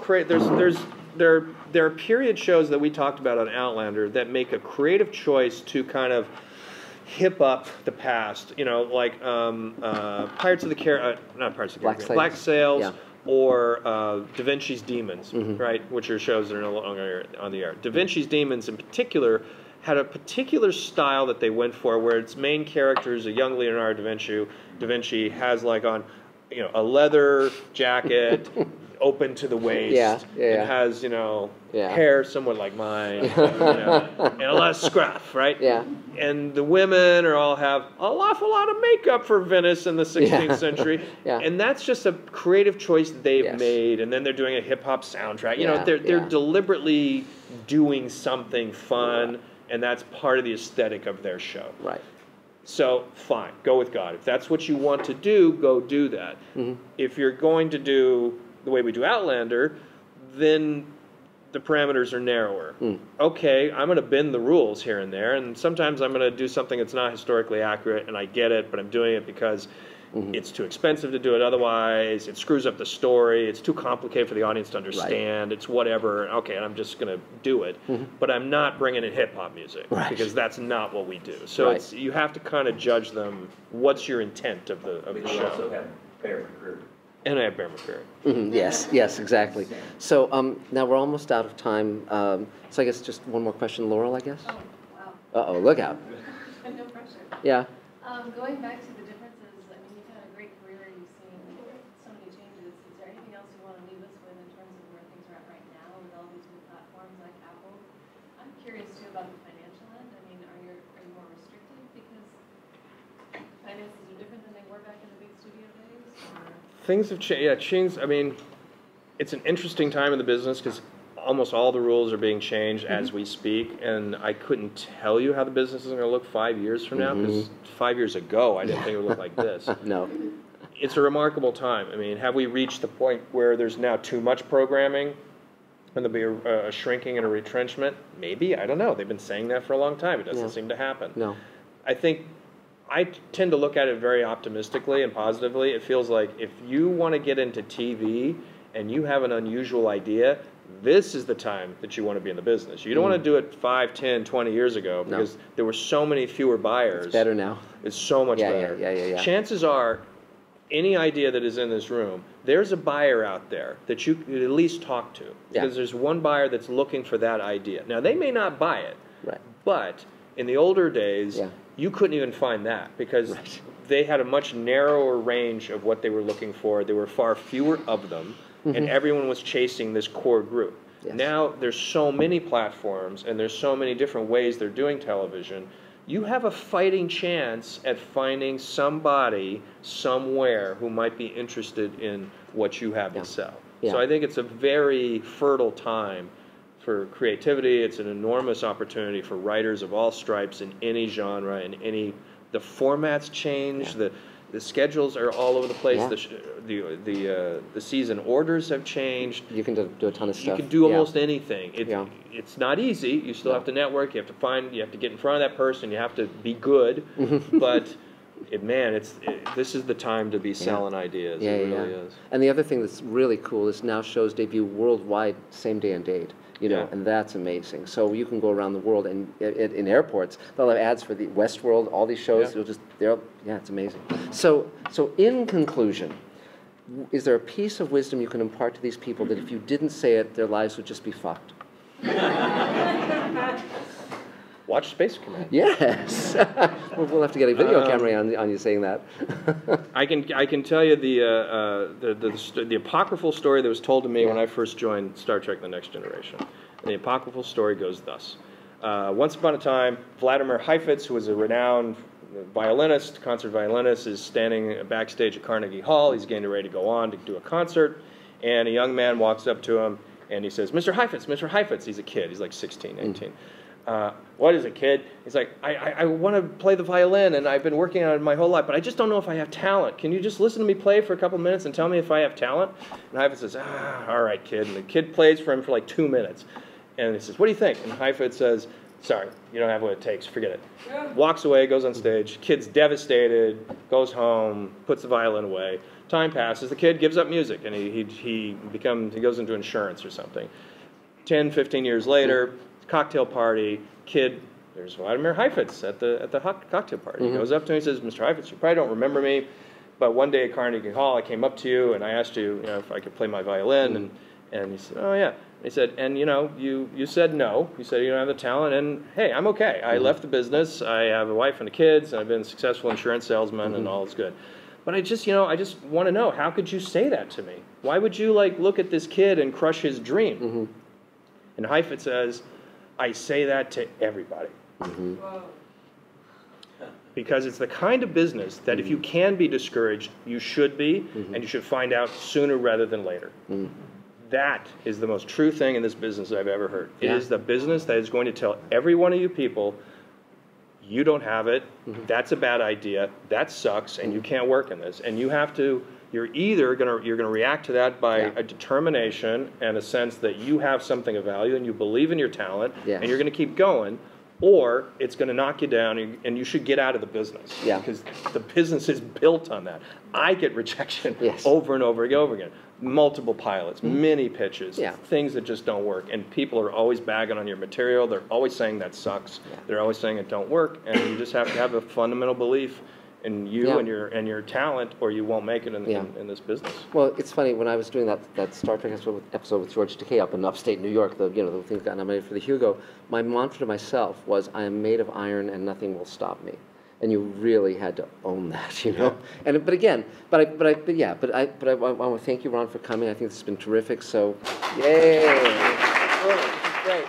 Speaker 2: there are period shows that we talked about on Outlander that make a creative choice to kind of hip up the past, you know, like Pirates of the Caribbean, not Pirates of the Caribbean, Black Sails, or Da Vinci's Demons, right, which are shows that are no longer on the air. Da Vinci's Demons, in particular, had a particular style that they went for, where its main character is a young Leonardo da Vinci. Da Vinci has like on, you know, a leather jacket. Open to the waist. It has, you know, hair somewhat like mine, you know, and a lot of scruff, right? And the women all have an awful lot of makeup for Venice in the 16th century. And that's just a creative choice that they've made. And then they're doing a hip hop soundtrack. You know, they're deliberately doing something fun, and that's part of the aesthetic of their show. Right. So, fine, go with God. If that's what you want to do, go do that. If you're going to do the way we do Outlander, then the parameters are narrower. Okay, I'm going to bend the rules here and there, and sometimes I'm going to do something that's not historically accurate, and I get it, but I'm doing it because it's too expensive to do it otherwise, it screws up the story, it's too complicated for the audience to understand, it's whatever, okay, and I'm just going to do it. But I'm not bringing in hip-hop music, because that's not what we do. So it's, you have to kind of judge them, what's your intent of the show.
Speaker 4: You also have Bear McCreary.
Speaker 2: And I have Bear McCreary.
Speaker 1: Yes, exactly. So now we're almost out of time. So I guess just one more question, Laurel, I guess?
Speaker 5: Oh, wow.
Speaker 1: Uh-oh, look out.
Speaker 5: No pressure.
Speaker 1: Yeah.
Speaker 5: Going back to the differences, I mean, you've had a great career, you've seen so many changes. Is there anything else you want to leave us with in terms of where things are at right now with all these new platforms like Apple? I'm curious, too, about the financial end. I mean, are you more restricted because finances are different than they were back in the big studio days? Or?
Speaker 2: Things have changed. I mean, it's an interesting time in the business because almost all the rules are being changed as we speak, and I couldn't tell you how the business is going to look 5 years from now, because 5 years ago I didn't think it would look like this.
Speaker 1: No.
Speaker 2: It's a remarkable time. I mean, have we reached the point where there's now too much programming and there'll be a shrinking and a retrenchment? Maybe. I don't know. They've been saying that for a long time. It doesn't seem to happen.
Speaker 1: No.
Speaker 2: I think I tend to look at it very optimistically and positively. It feels like if you want to get into TV and you have an unusual idea, this is the time that you want to be in the business. You don't want to do it 5, 10, 20 years ago because there were so many fewer buyers.
Speaker 1: It's better now.
Speaker 2: It's so much better.
Speaker 1: Yeah.
Speaker 2: Chances are, any idea that is in this room, there's a buyer out there that you could at least talk to. Because there's one buyer that's looking for that idea. Now, they may not buy it, but in the older days, you couldn't even find that because they had a much narrower range of what they were looking for. There were far fewer of them, and everyone was chasing this core group. Yes. Now there's so many platforms, and there's so many different ways they're doing television. You have a fighting chance at finding somebody somewhere who might be interested in what you have to sell. So I think it's a very fertile time for creativity. It's an enormous opportunity for writers of all stripes in any genre, in any. The formats change. The schedules are all over the place. The season orders have changed.
Speaker 1: You can do a ton of stuff.
Speaker 2: You can do almost anything. It's not easy. You still have to network. You have to find. You have to get in front of that person. You have to be good. But this is the time to be selling ideas. It really is.
Speaker 1: And the other thing that's really cool is now shows debut worldwide, same day and date. You know, and that's amazing. So you can go around the world, and in airports, they'll have ads for the Westworld, all these shows. You'll just, it's amazing. So in conclusion, is there a piece of wisdom you can impart to these people that if you didn't say it, their lives would just be fucked?
Speaker 2: Watch Space Command.
Speaker 1: Yes. We'll have to get a video camera on you saying that.
Speaker 2: I can tell you the apocryphal story that was told to me when I first joined Star Trek: The Next Generation. And the apocryphal story goes thus: once upon a time, Vladimir Heifetz, who was a renowned violinist, concert violinist, is standing backstage at Carnegie Hall. He's getting ready to go on to do a concert, and a young man walks up to him and he says, "Mr. Heifetz, Mr. Heifetz." He's a kid. He's like 16, 18. What is it, kid? He's like, I want to play the violin, and I've been working on it my whole life, but I just don't know if I have talent. Can you just listen to me play for a couple minutes and tell me if I have talent? And Heifetz says, all right, kid. And the kid plays for him for like 2 minutes. And he says, what do you think? And Heifetz says, sorry, you don't have what it takes. Forget it. Walks away, goes on stage. Kid's devastated, goes home, puts the violin away. Time passes. The kid gives up music, and he goes into insurance or something. 10, 15 years later, cocktail party, kid, there's Vladimir Heifetz at the cocktail party. He goes up to him and says, Mr. Heifetz, you probably don't remember me, but one day at Carnegie Hall I came up to you and I asked you, if I could play my violin, and he said, oh yeah. He said, and you said no. You said you don't have the talent, and hey, I'm okay. I left the business. I have a wife and kids, and I've been a successful insurance salesman, and all is good. But I just want to know, how could you say that to me? Why would you look at this kid and crush his dream? And Heifetz says, I say that to everybody. Because it's the kind of business that if you can be discouraged, you should be, and you should find out sooner rather than later. That is the most true thing in this business I've ever heard. It is the business that is going to tell every one of you people, you don't have it, that's a bad idea, that sucks, and you can't work in this. And you have to, you're going to react to that by a determination and a sense that you have something of value and you believe in your talent, and you're going to keep going, or it's going to knock you down and you should get out of the business. Because the business is built on that. I get rejection over and over again. Multiple pilots, many pitches, things that just don't work. And people are always bagging on your material. They're always saying that sucks. They're always saying it don't work. And you just have to have a fundamental belief in you and your talent, or you won't make it in this business.
Speaker 1: Well, it's funny, when I was doing that Star Trek episode with George Takei up in upstate New York, the thing that got nominated for the Hugo, my mantra to myself was, I am made of iron and nothing will stop me. And you really had to own that, And but I want to thank you, Ron, for coming. I think this has been terrific. So, yay! Great.